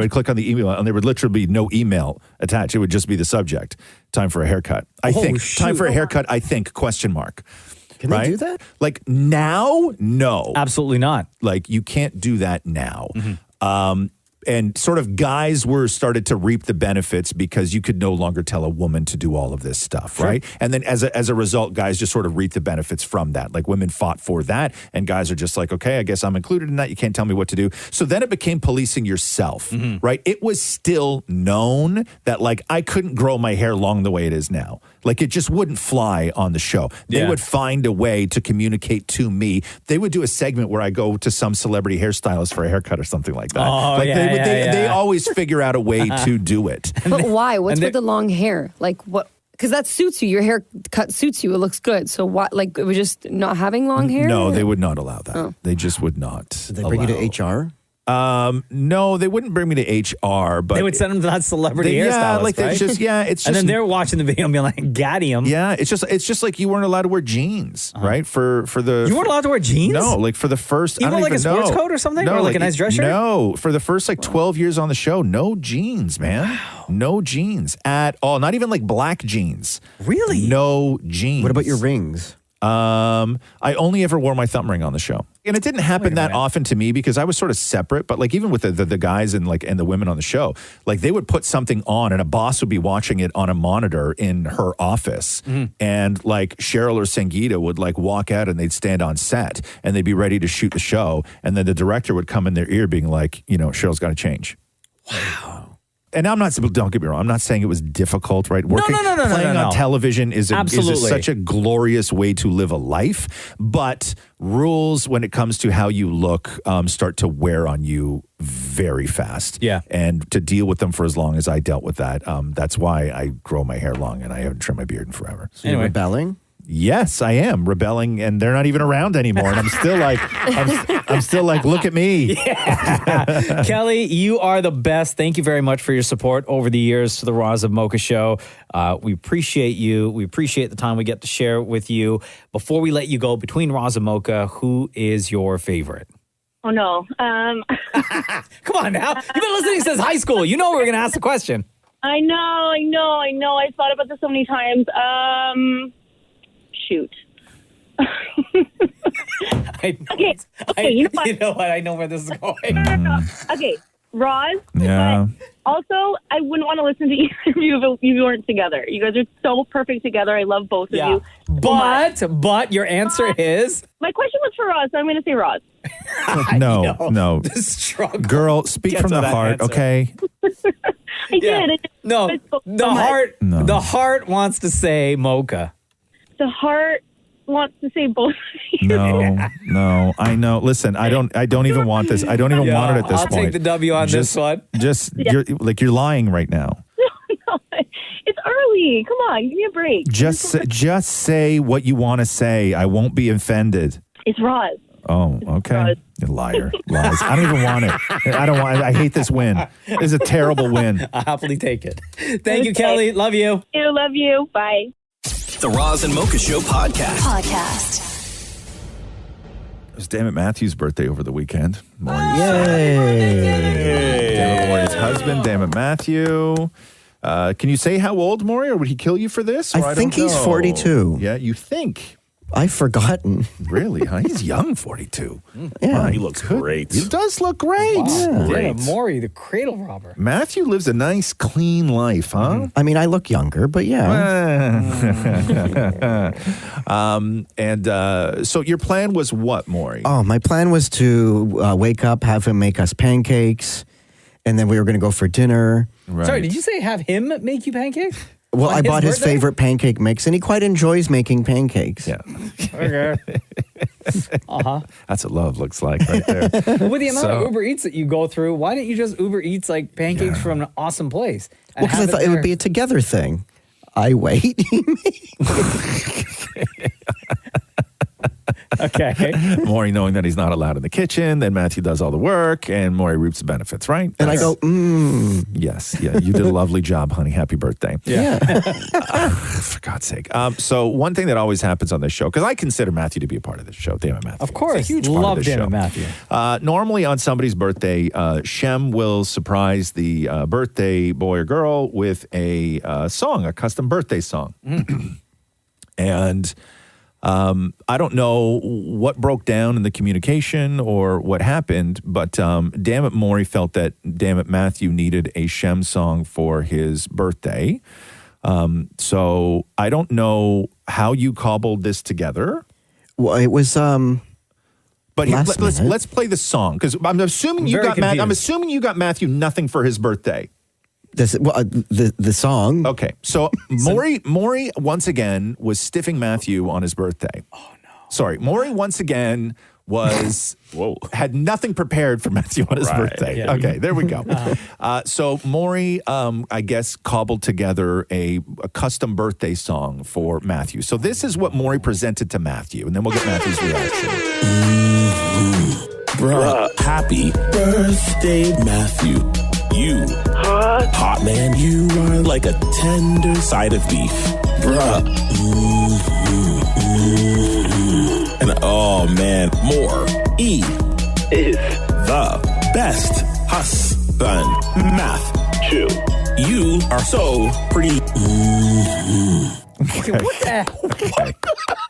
click on the email, and there would literally be no email attached. It would just be the subject: "time for a haircut." Time for a haircut. I think ? Can they do that? Like now? No. Absolutely not. Like you can't do that now. And sort of guys were started to reap the benefits because you could no longer tell a woman to do all of this stuff, right? And then as a result, guys just sort of reap the benefits from that. Like women fought for that, and guys are just like, okay, I guess I'm included in that. You can't tell me what to do. So then it became policing yourself, right? It was still known that like I couldn't grow my hair long the way it is now. Like it just wouldn't fly on the show. They would find a way to communicate to me. They would do a segment where I go to some celebrity hairstylist for a haircut or something like that. They always figure out a way to do it. But why? What's with the long hair? Like what? Because that suits you. Your haircut suits you. It looks good. So what? Like it was just not having long hair? No, they would not allow that. They just would not. Did they bring you to HR? No, they wouldn't bring me to HR, but they would send them to that celebrity hairstylist, like right? it's just it's just, and then they're watching the video and being like, "Gaddy him." Yeah, it's just like you weren't allowed to wear jeans, right? For the you weren't allowed to wear jeans. No, like for the first, even like a sports coat or something, or like a nice dress shirt. No, for the first 12 years on the show, no jeans, man. Wow. No jeans at all. Not even like black jeans. Really? No jeans. What about your rings? I only ever wore my thumb ring on the show. And it didn't happen that often to me because I was sort of separate, but like even with the guys and the women on the show, like they would put something on and a boss would be watching it on a monitor in her office. And like Cheryl or Sangeeta would like walk out and they'd stand on set and they'd be ready to shoot the show. And then the director would come in their ear being like, Cheryl's got to change. Wow. And don't get me wrong, I'm not saying it was difficult, right? Playing on television is such a glorious way to live a life, but rules when it comes to how you look start to wear on you very fast. Yeah. And to deal with them for as long as I dealt with that, that's why I grow my hair long and I haven't trimmed my beard in forever. So you're rebelling? Yes, I am rebelling, and they're not even around anymore. And I'm still like, I'm still like, look at me. Yeah. Kelly, you are the best. Thank you very much for your support over the years to the Roz and Mocha Show. We appreciate you. We appreciate the time we get to share with you. Before we let you go, between Roz and Mocha, who is your favorite? Oh, no. Come on now. You've been listening since high school. You know we're going to ask the question. I know. I've thought about this so many times. Shoot. You know what? I know where this is going. Okay, Roz. Yeah. But Also, I wouldn't want to listen to either of you if you weren't together. You guys are so perfect together. I love both of you. But your answer is? My question was for Roz, so I'm going to say Roz. No. The struggle. Girl, speak Get from to the that heart, answer. okay? I did. No, the heart wants to say Mocha. The heart wants to say both of you. No. I know. Listen, I don't even want this. I don't even want it at this I'll point. take the W on this one. You're lying right now. No, it's early. Come on, give me a break. Just say what you want to say. I won't be offended. It's Roz. Oh, okay. You liar. Lies. I don't even want it. I hate this win. This is a terrible win. I'll happily take it. Thank you, Kelly. Love you. Love you. Bye. The Roz and Mocha Show podcast. It was Damnit Matthews' birthday over the weekend. Yay. Maury's husband, Damnit Matthew. Can you say how old, Maury, or would he kill you for this? Or I think he's 42. Yeah, you think? I've forgotten. Really? Huh? He's young, 42. Yeah. He looks great. He does look great. Wow. Great. Yeah, Maury, the cradle robber. Matthew lives a nice, clean life, huh? I mean, I look younger, but yeah. So your plan was what, Maury? Oh, my plan was to wake up, have him make us pancakes, and then we were going to go for dinner. Right. Sorry, did you say have him make you pancakes? Well, On I bought his birthday? favorite pancake mix, and he quite enjoys making pancakes. Yeah. Okay. That's what love looks like right there. With the amount of Uber Eats that you go through, why didn't you just Uber Eats like pancakes from an awesome place? Well, because I thought it would be a together thing. I wait. Okay. Maury knowing that he's not allowed in the kitchen, then Matthew does all the work, and Maury reaps the benefits, right? And I go, Yes, yeah, you did a lovely job, honey. Happy birthday. Yeah. For God's sake. So one thing that always happens on this show, because I consider Matthew to be a part of this show, Damnit Matthew. Of course. He's a huge part Love of this Damnit show. Matthew. Normally on somebody's birthday, Shem will surprise the birthday boy or girl with a song, a custom birthday song. And I don't know what broke down in the communication or what happened, but Damnit Maury felt that Damnit Matthew needed a Shem song for his birthday. So I don't know how you cobbled this together. Well, it was but let's play the song, because I'm assuming you got I'm assuming you got Matthew nothing for his birthday. The song. Okay, so Maury once again was stiffing Matthew on his birthday. Oh no! Sorry, Maury once again was had nothing prepared for Matthew on his birthday. Yeah. Okay, there we go. So Maury, I guess, cobbled together a custom birthday song for Matthew. So this is what Maury presented to Matthew, and then we'll get Matthew's reaction. Bruh, happy birthday, Matthew. You hot man, you are like a tender side of beef, bruh. And oh man, more E is the best husband. Matthew, you are so pretty. Okay, what the?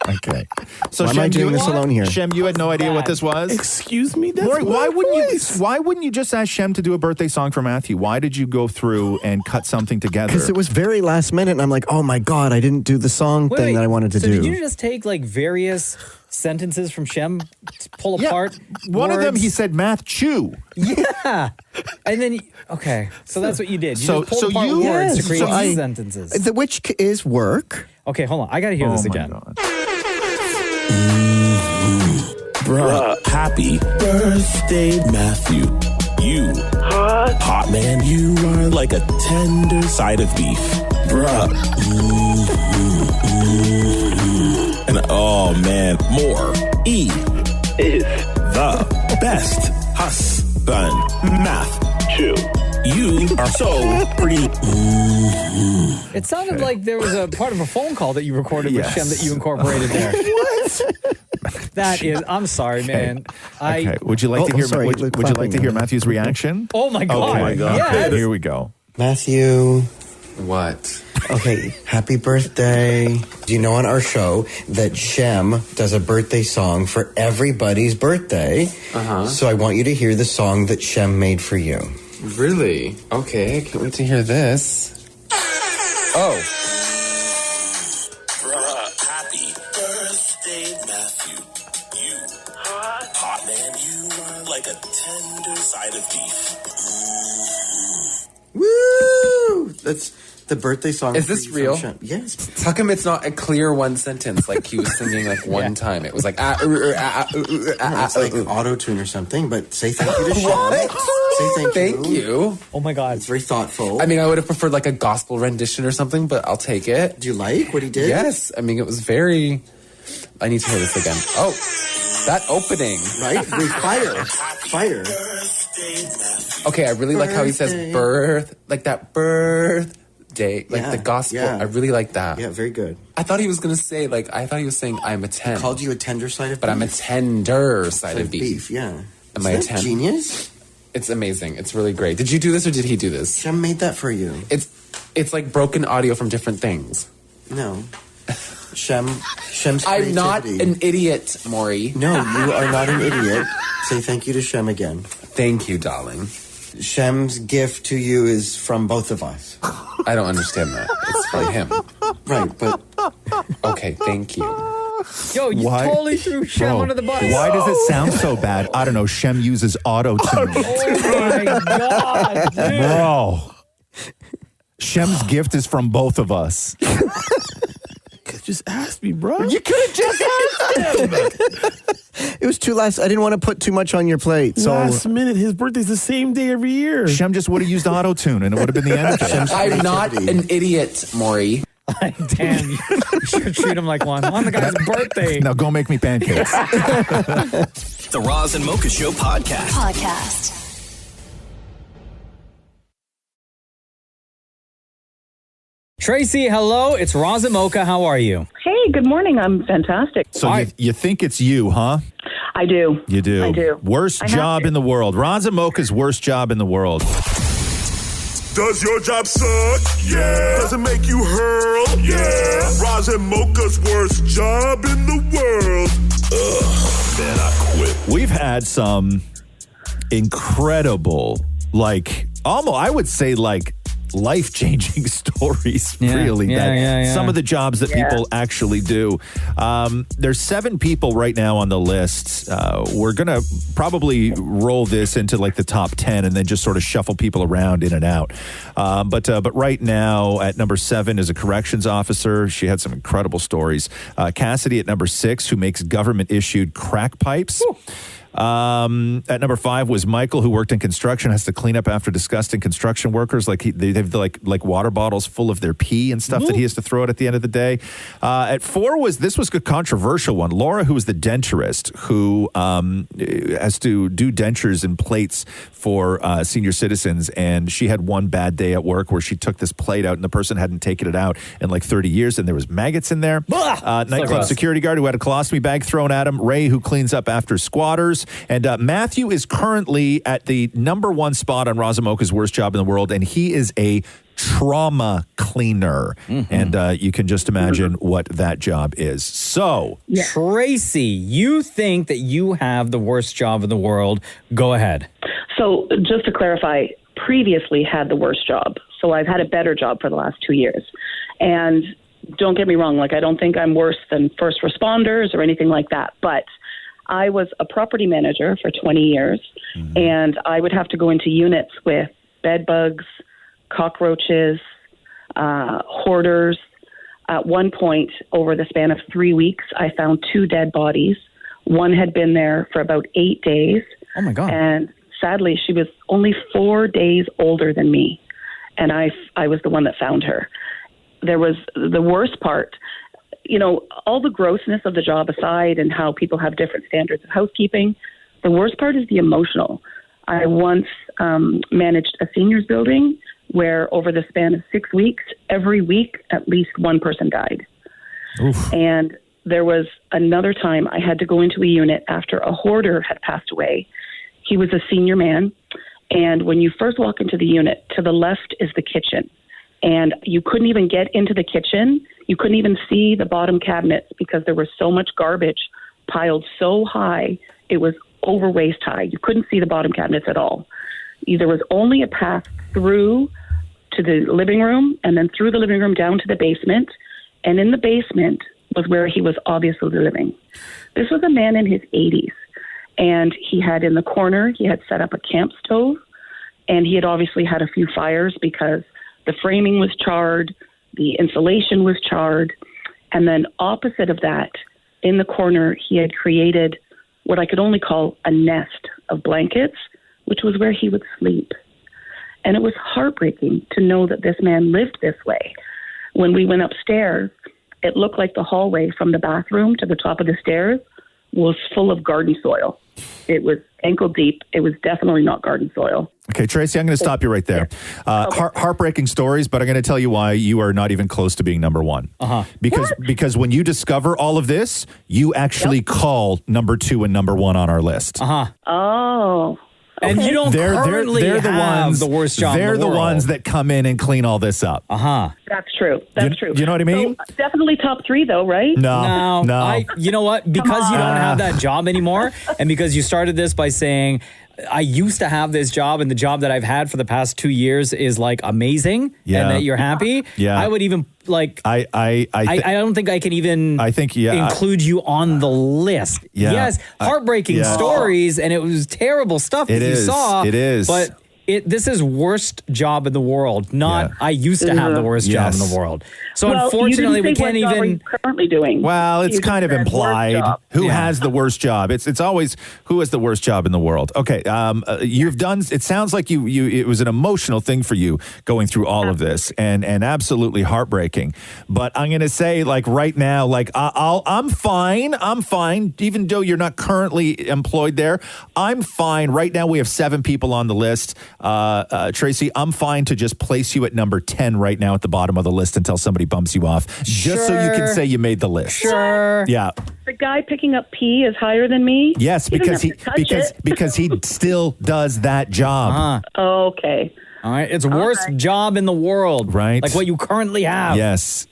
Okay. So Why am I doing this alone here? Shem, you had no idea what this was? Excuse me? That's Maury, my voice. why wouldn't you just ask Shem to do a birthday song for Matthew? Why did you go through and cut something together? Because it was very last minute, and I'm like, oh my God, I didn't do the song thing that I wanted to so do. Did you just take like various sentences from Shem, pull apart? One of them, words? he said, Math chew. Yeah. And then, okay, so that's what you did. You just pulled apart words Yes. to create So I- sentences. which is work. Okay, hold on. I got to hear this again. Bruh, happy birthday, Matthew. You hot man, you are like a tender side of beef, bruh. And oh man, more E is the best husband. Matthew, you are so pretty. It sounded like there was a part of a phone call that you recorded with Shem that you incorporated there. What? That is, I'm sorry, man. Okay. Would you like to hear? Would you like to hear Matthew's reaction? Oh my God! Oh my God! Yes. Here we go. Matthew. What? Okay, happy birthday. Do you know on our show that Shem does a birthday song for everybody's birthday? Uh-huh. So I want you to hear the song that Shem made for you. Really? Okay, I can't wait to hear this. Oh. Happy birthday, Matthew. You, hot man, you are like a tender side of beef. Woo! That's the birthday song. Is this real? Yes. How come it's not a clear one sentence like he was singing like one time? It was like It's like auto-tune or something, but say thank you to Shem. Say thank you. Oh my God. It's very thoughtful. I mean, I would have preferred like a gospel rendition or something, but I'll take it. Do you like what he did? Yes. I mean, it was very... I need to hear this again. Oh, that opening. Right? Fire. Okay, I really like how he says birth, like that birthday, like the gospel. Yeah. I really like that. Yeah, very good. I thought he was going to say, I thought he was saying I'm a 10. I called you a tender side of beef. But I'm a tender side of beef. Yeah. Am I a 10? Genius? It's amazing. It's really great. Did you do this or did he do this? Shem made that for you. It's like broken audio from different things. No. Shem's I'm not creativity. an idiot, Maury. No, you are not an idiot. Say thank you to Shem again. Thank you, darling. Shem's gift to you is from both of us. I don't understand that. It's from him. Right, but... Okay, thank you. Yo, you totally threw Shem under the bus. Why does it sound so bad? I don't know. Shem uses auto-tune. Oh my God, dude. Bro. Shem's gift is from both of us. Just ask me, bro. You could have just asked him. It was too last. I didn't want to put too much on your plate. So Last minute, his birthday's the same day every year. Shem just would have used auto-tune and it would have been the end of it. I'm not an idiot, Maury. Damn, you should treat him like one. On the guy's birthday. Now go make me pancakes. The Roz and Mocha Show Podcast. Tracy, hello. It's Roz and Mocha. How are you? Hey, good morning. I'm fantastic. So you think it's you, huh? I do. You do. I do. Worst I have job to. in the world. Roz and Mocha's worst job in the world. Does your job suck? Yeah. Does it make you hurl? Yeah. Roz and Mocha's worst job in the world. Ugh, man, I quit. We've had some incredible, almost, I would say, life-changing stories, really. Some of the jobs that people actually do. There's 7 people right now on the list. We're going to probably roll this into the top 10 and then just sort of shuffle people around in and out. But right now at number 7 is a corrections officer. She had some incredible stories. Cassidy at number 6, who makes government-issued crack pipes. Ooh. At number 5 was Michael, who worked in construction, has to clean up after disgusting construction workers. They have water bottles full of their pee and stuff that he has to throw out at the end of the day. At 4 was a controversial one. Laura, who is the denturist, who has to do dentures and plates for senior citizens, and she had one bad day at work where she took this plate out and the person hadn't taken it out in 30 years, and there was maggots in there. Nightclub security guard who had a colostomy bag thrown at him. Ray, who cleans up after squatters. And Matthew is currently at the number 1 spot on Roz and Mocha's worst job in the world, and he is a trauma cleaner. Mm-hmm. And you can just imagine what that job is. So, Tracy, you think that you have the worst job in the world. Go ahead. So just to clarify, previously had the worst job. So I've had a better job for the last 2 years. And don't get me wrong, I don't think I'm worse than first responders or anything like that. But I was a property manager for 20 years, and I would have to go into units with bed bugs, cockroaches, hoarders. At one point, over the span of 3 weeks, I found 2 dead bodies. One had been there for about 8 days. Oh, my God. And sadly, she was only 4 days older than me, and I was the one that found her. There was the worst part. All the grossness of the job aside and how people have different standards of housekeeping, the worst part is the emotional. I once managed a seniors building where over the span of 6 weeks, every week, at least one person died. Oof. And there was another time I had to go into a unit after a hoarder had passed away. He was a senior man. And when you first walk into the unit, to the left is the kitchen. And you couldn't even get into the kitchen. You couldn't even see the bottom cabinets because there was so much garbage piled so high, it was over waist high. You couldn't see the bottom cabinets at all. There was only a path through to the living room and then through the living room down to the basement. And in the basement was where he was obviously living. This was a man in his 80s. And he had in the corner, he had set up a camp stove. And he had obviously had a few fires because the framing was charred, the insulation was charred. And then opposite of that, in the corner, he had created what I could only call a nest of blankets, which was where he would sleep. And it was heartbreaking to know that this man lived this way. When we went upstairs, it looked like the hallway from the bathroom to the top of the stairs was full of garden soil. It was ankle deep. It was definitely not garden soil. Okay, Tracy, I'm going to stop you right there. Heartbreaking stories, but I'm going to tell you why you are not even close to being number one. Because when you discover all of this, you actually call number 2 and number 1 on our list. Oh. And you don't currently have the worst job in the They're the world. ones that come in and clean all this up. That's true. That's true. You know what I mean? So, definitely top 3, though, right? No. You know what? Because you don't have that job anymore, and because you started this by saying, I used to have this job, and the job that I've had for the past 2 years is like amazing, and that you're happy. Yeah. I would even like. I don't think I can even. Include you on the list. Yeah. Yes, heartbreaking stories, and it was terrible stuff that you saw. It is. But this is worst job in the world. Not I used to have the worst job in the world. So unfortunately, we can't even. Currently doing. Well, it's kind of implied. Who has the worst job? It's always who has the worst job in the world. Okay, you've done. It sounds like you. It was an emotional thing for you going through all of this, and absolutely heartbreaking. But I'm going to say, like right now, like I'm fine. I'm fine, even though you're not currently employed there. I'm fine. Right now, we have 7 people on the list. Tracy, I'm fine to just place you at number 10 right now at the bottom of the list until somebody bumps you off, just so you can say you made the list. Sure. Yeah. The guy picking up pee is higher than me? Yes, because he still does that job. Okay. All right. It's worst job in the world. Right. Like what you currently have. Yes.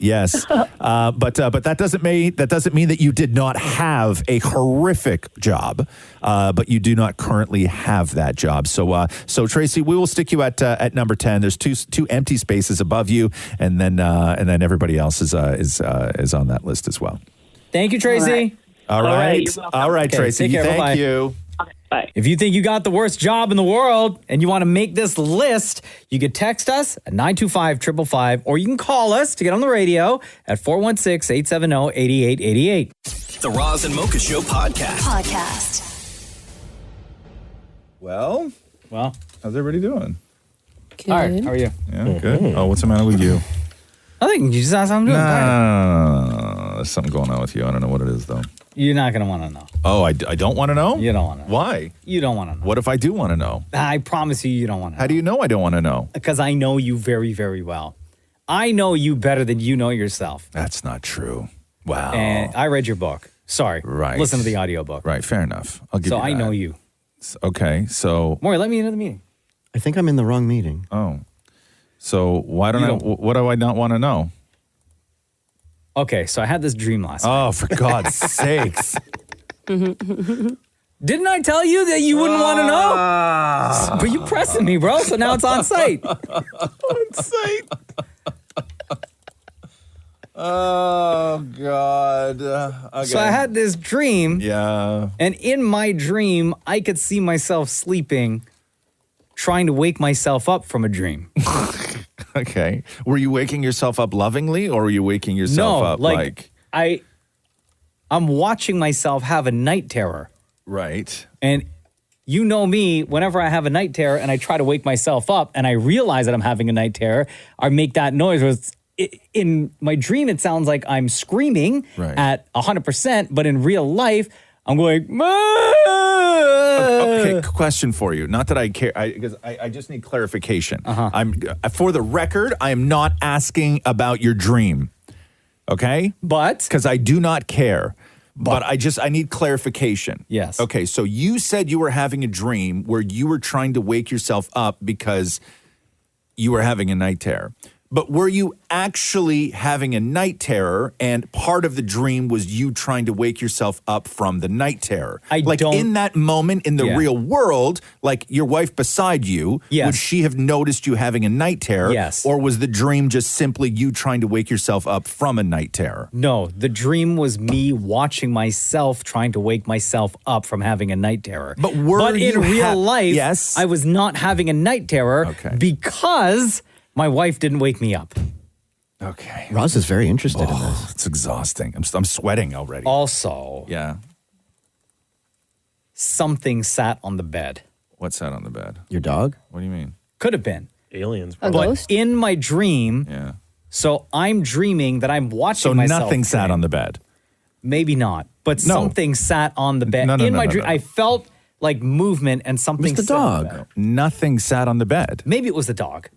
But that doesn't mean that you did not have a horrific job, but you do not currently have that job. So Tracy, we will stick you at number 10. There's two empty spaces above you, and then everybody else is on that list as well. Thank you, Tracy. All right, Tracy. Take care. Thank Bye-bye. you. Bye. If you think you got the worst job in the world and you want to make this list, you can text us at 925-555, or you can call us to get on the radio at 416-870-8888. The Roz and Mocha Show podcast. Well, how's everybody doing? Good. All right, how are you? Yeah, good. Oh, what's the matter with you? Nothing. You just asked how I'm doing. No. There's something going on with you. I don't know what it is, though. You're not going to want to know. Oh, I don't want to know? You don't want to know. Why? You don't want to know. What if I do want to know? I promise you don't want to know. How do you know I don't want to know? Because I know you very, very well. I know you better than you know yourself. That's not true. Wow. And I read your book. Sorry. Right. Listen to the audiobook. Right, fair enough. I'll give you that. I know you. Okay, so... Maury, let me into the meeting. I think I'm in the wrong meeting. Oh. So what do I not want to know? Okay, so I had this dream last night. Oh, for God's sakes. Didn't I tell you that you wouldn't want to know? But you pressing me, bro, so now it's on site. On site? Oh, God. Okay. So I had this dream. Yeah. And in my dream, I could see myself sleeping, trying to wake myself up from a dream. Okay. Were you waking yourself up lovingly, or were you waking yourself up like... I'm watching myself have a night terror. Right. And you know me, whenever I have a night terror and I try to wake myself up and I realize that I'm having a night terror, I make that noise where in my dream, it sounds like I'm screaming at 100%, but in real life, I'm going, Okay, question for you. Not that I care, because I just need clarification. For the record, I am not asking about your dream. Okay? But? Because I do not care. But I need clarification. Yes. Okay, so you said you were having a dream where you were trying to wake yourself up because you were having a night terror. But were you actually having a night terror, and part of the dream was you trying to wake yourself up from the night terror? In that moment in the real world, like your wife beside you, would she have noticed you having a night terror? Yes. Or was the dream just simply you trying to wake yourself up from a night terror? No, the dream was me watching myself trying to wake myself up from having a night terror. But in real life, I was not having a night terror because my wife didn't wake me up. Okay. Roz is very interested in this. It's exhausting. I'm sweating already. Also, something sat on the bed. What sat on the bed? Your dog? What do you mean? Could have been. Aliens. But in my dream, so I'm dreaming that I'm watching myself. So nothing sat on the bed? Maybe not, but something sat on the bed. In my dream, I felt like movement and something It was the sat on dog. the bed. Nothing sat on the bed. Maybe it was the dog.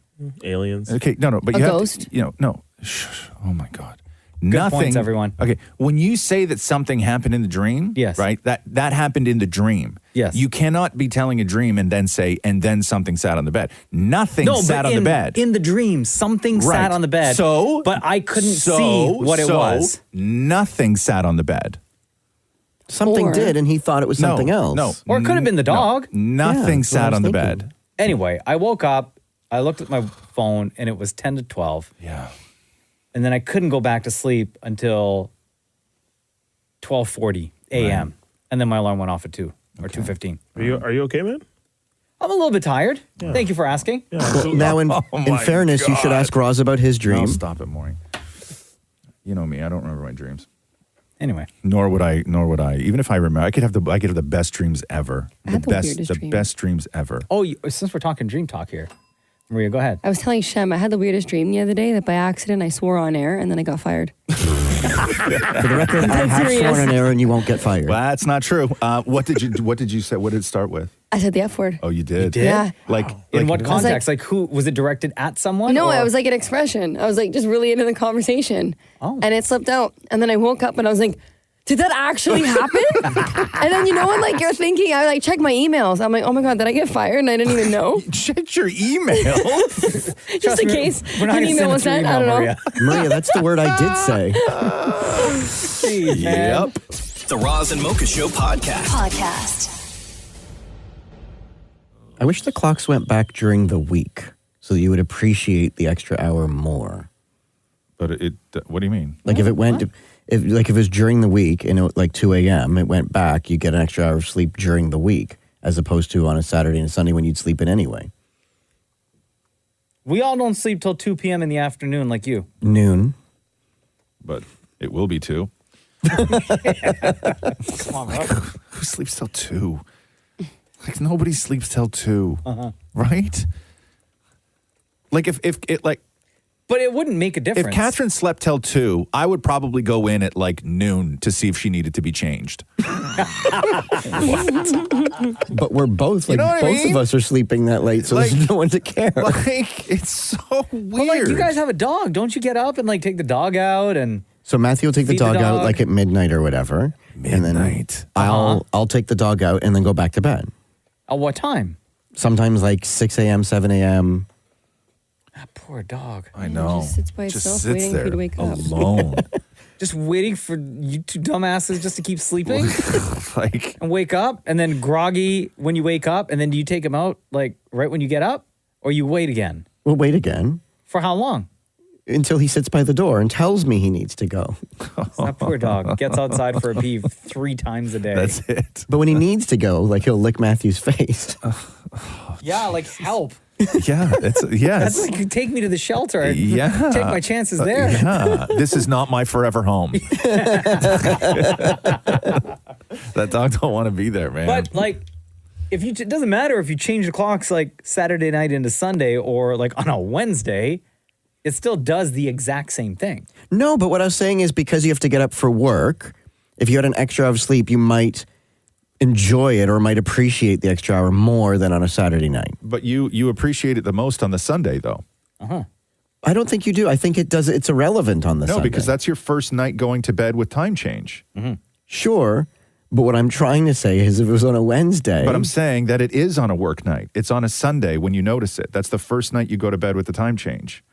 Aliens. Okay, no, but A you have ghost? to, no. Shh. Oh my God. Good points, everyone. Okay, when you say that something happened in the dream, right? That happened in the dream. Yes. You cannot be telling a dream and then say, and then something sat on the bed. Nothing sat on the bed. In the dream, something Right. sat on the bed. So, but I couldn't see what it was. Nothing sat on the bed. Something did, and he thought it was something else. No. Or it could have been the dog. Nothing sat on the bed. Anyway, I woke up, I looked at my phone, and it was 10 to 12. Yeah. And then I couldn't go back to sleep until 12:40 a.m. Right. And then my alarm went off at 2 or 2:15. Are you okay, man? I'm a little bit tired. Thank you for asking. Well, now, in my fairness, you should God. ask Roz about his dream. No, stop it, Maureen. You know me. I don't remember my dreams. Anyway. Nor would I. Even if I remember, I could have the best dreams ever. I had the weirdest the dream. best dreams ever. Oh, since we're talking dream talk here, Maria, go ahead. I was telling Shem I had the weirdest dream the other day that by accident I swore on air and then I got fired. For the record, I have sworn on air and you won't get fired. Well, that's not true. What did you say? What did it start with? I said the F word. Oh, you did? You did? Yeah. Like In what I was context? Like, who was it directed at someone? No, or? I was like an expression. I was like just really into the conversation. And it slipped out. And then I woke up and I was like, did that actually happen? And then when like you're thinking, I like check my emails. I'm like, oh my God, did I get fired? And I didn't even know. Check your email. Just in case an email was sent. I don't know. Maria, that's the word I did say. Yep. The Roz and Mocha Show podcast. I wish the clocks went back during the week so that you would appreciate the extra hour more. But what do you mean? Like if it went, if it was during the week and it, like 2 a.m., it went back, you get an extra hour of sleep during the week as opposed to on a Saturday and Sunday when you'd sleep in anyway. We all don't sleep till 2 p.m. in the afternoon like you. Noon. But it will be 2. Come on, bro. Who sleeps till 2? Like nobody sleeps till 2, right? Like if it like. But it wouldn't make a difference. If Catherine slept till 2, I would probably go in at like noon to see if she needed to be changed. But we're both, like, You know what I both mean? of us are sleeping that late, so Like- there's no one to care. Like, it's so weird. But like, you guys have a dog. Don't you get up and like take the dog out and So Matthew will take the Feed the dog out dog. like at midnight or whatever. And then I'll take the dog out and then go back to bed. at what time? Sometimes like 6 a.m., 7 a.m. That poor dog. I know. Just sits by itself waiting for you to wake up. alone. Just waiting for you two dumbasses just to keep sleeping Like, and wake up and then groggy when you wake up. And then do you take him out like right when you get up or you wait again? We'll wait again For how long? until he sits by the door and tells me he needs to go. That poor dog gets outside for a pee 3 times a day. that's it. But when he needs to go, like he'll lick Matthew's face. Yeah, like help. Yeah, it's yes. That's like you take me to the shelter. Yeah. Take my chances there. Yeah. This is not my forever home. That dog don't want to be there, man. But like, if you it doesn't matter if you change the clocks like Saturday night into Sunday or like on a Wednesday, it still does the exact same thing. No, but what I was saying is because you have to get up for work, if you had an extra hour of sleep, you might enjoy it or might appreciate the extra hour more than on a Saturday night. But you appreciate it the most on the Sunday, though. I don't think you do. I think it's irrelevant on the No, Sunday. because that's your first night going to bed with time change. Sure, but what I'm trying to say is if it was on a Wednesday. But I'm saying that it is on a work night. It's on a Sunday when you notice it. That's the first night you go to bed with the time change.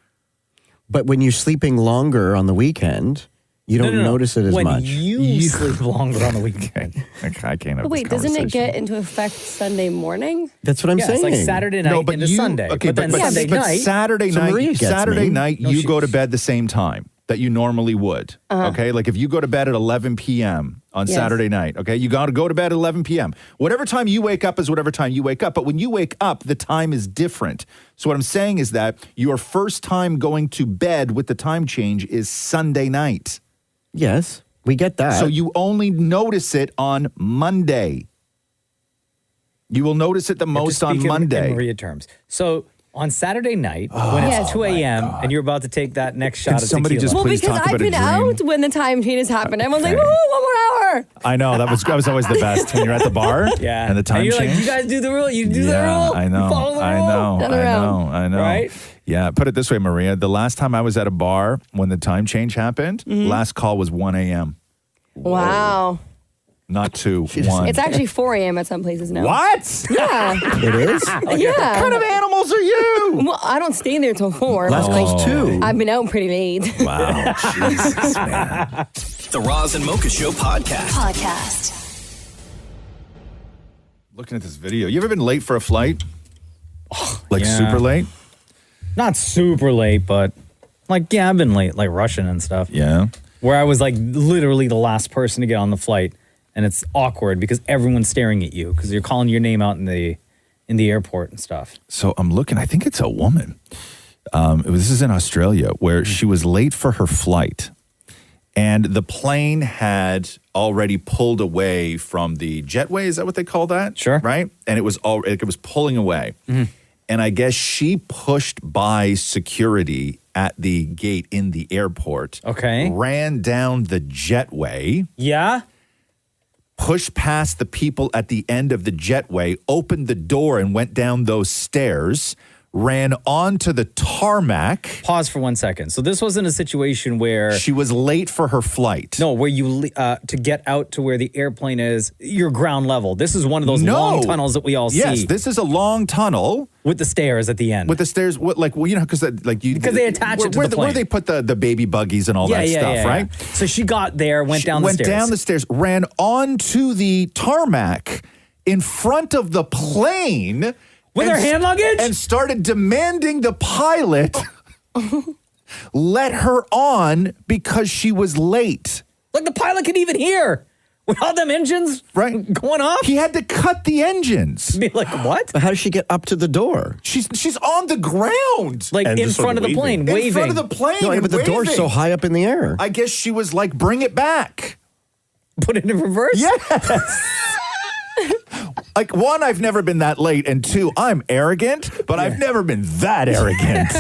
But when you're sleeping longer on the weekend, you don't notice it as when much. you sleep longer on the weekend. I can't have But wait, doesn't it get into effect Sunday morning? That's what I'm saying. It's like Saturday night into Sunday. Okay, but then Sunday but night. Saturday So Maria night, gets Saturday me. night, you go to bed the same time that you normally would. Okay, like if you go to bed at 11 p.m. on Yes. Saturday night, okay, you got to go to bed at 11 p.m. Whatever time you wake up is whatever time you wake up. But when you wake up, the time is different. So what I'm saying is that your first time going to bed with the time change is Sunday night. Yes, we get that. So you only notice it on Monday. You will notice it the most on Monday. In Maria terms. So on Saturday night, when it's 2 a.m. and you're about to take that next shot of somebody tequila. just Well, please because talk I've about a been dream. out when the time changes happen. Everyone's like, Okay. "Woo, 1 more hour." I know that was always the best when you're at the bar. Yeah. and the time and you're change. like, you guys do the rule. You do the Yeah, rule. I know. You follow the I rule. know. Another round. I know. Right? Yeah. Put it this way, Maria. The last time I was at a bar when the time change happened, last call was 1 a.m. Wow. Not 2, 1. It's actually 4 a.m. at some places now. What? Yeah. It is? Yeah. What kind of animals are you? Well, I don't stay there till 4. Last call's 2. I've been out pretty late. Wow. Jesus, man. The Roz and Mocha Show podcast. Looking at this video. You ever been late for a flight? Like yeah. super late? Not super late, but like, yeah, I've been late, like rushing and stuff. Yeah. Where I was like literally the last person to get on the flight, and it's awkward because everyone's staring at you because you're calling your name out in the airport and stuff. So I'm looking. I think it's a woman. This is in Australia where she was late for her flight, and the plane had already pulled away from the jetway. Is that what they call that? Sure. Right. And it was pulling away, and I guess she pushed by security at the gate in the airport. Okay. Ran down the jetway. Yeah. Pushed past the people at the end of the jetway, opened the door and went down those stairs, ran onto the tarmac. Pause for 1 second. So this wasn't a situation where She was late for her flight. no, where you to get out to where the airplane is, you're ground level. This is one of those long tunnels that we all see. Yes, this is a long tunnel. With the stairs at the end. With the stairs, because they attach it to where the plane. where they put the baby buggies and all that stuff, right? Yeah. So she got there, went down the stairs. Went down the stairs, ran onto the tarmac in front of the plane. With her hand luggage? And started demanding the pilot let her on because she was late. Like the pilot could even hear. With all them engines going off? He had to cut the engines. Be like, what? But how does she get up to the door? She's on the ground. Like in front of the plane, waving. In front of the plane. No, and but the door's waving. so high up in the air. I guess she was like, bring it back. Put it in reverse? Yes. Like, one, I've never been that late. And two, I'm arrogant, but I've never been that arrogant.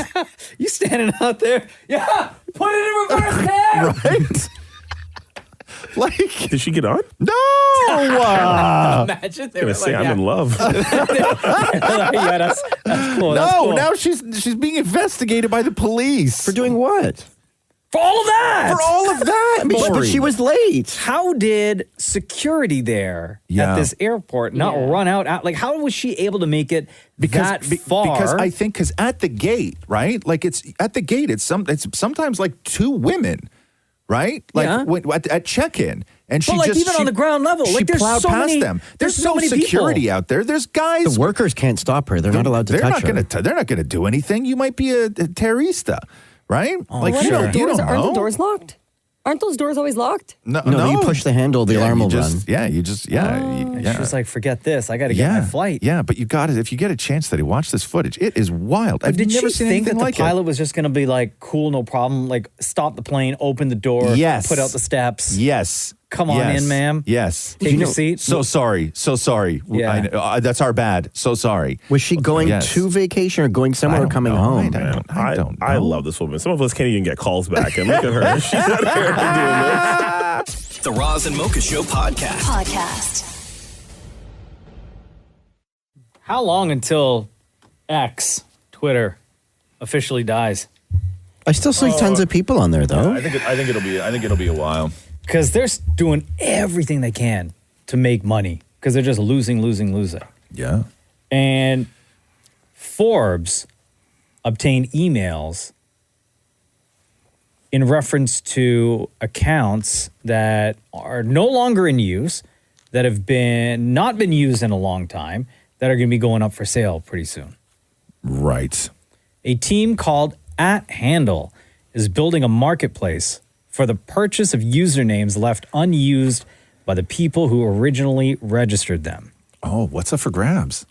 You standing out there. Yeah. Put it in reverse there. Right? Like, did she get on? No. Imagine they I'm were gonna say like, I'm in love. yeah, that's cool. That's No, cool. now she's being investigated by the police. For doing what? For all of that. For all of that. But she was late. How did security there at this airport not run out? Like, how was she able to make it that far? Because I think at the gate, right? Like it's at the gate. It's sometimes like two women, right? Like at check-in, and she But like just even on the ground level, she like there's plowed so past many, them. There's so no many security people. out there. There's guys. The workers can't stop her. They're not allowed to They're touch not her. They're not going to do anything. You might be a terrorista, right? What you are the don't doors? know. Aren't the doors locked? Aren't those doors always locked? No, you push the handle, the alarm will run. You just She was like, forget this. I got to get my flight. Yeah, but you got it. If you get a chance to watch this footage, it is wild. I've Did never she seen think that anything the like pilot was just going to be like, cool, no problem, like stop the plane, open the door, Yes. put out the steps? Yes. Come on in, ma'am. Yes. Take your seat. So sorry. Yeah. I know, that's our bad. So sorry. Was she going to vacation or going somewhere or coming home? I don't know. I love this woman. Some of us can't even get calls back. And look at her. She's out here doing this. The Roz and Mocha Show podcast. How long until X, Twitter, officially dies? I still see tons of people on there, though. I think it'll be a while. Because they're doing everything they can to make money because they're just losing. Yeah. And Forbes obtained emails in reference to accounts that are no longer in use, that have not been used in a long time, that are going to be going up for sale pretty soon. Right. A team called @Handle is building a marketplace for the purchase of usernames left unused by the people who originally registered them. Oh, what's up for grabs?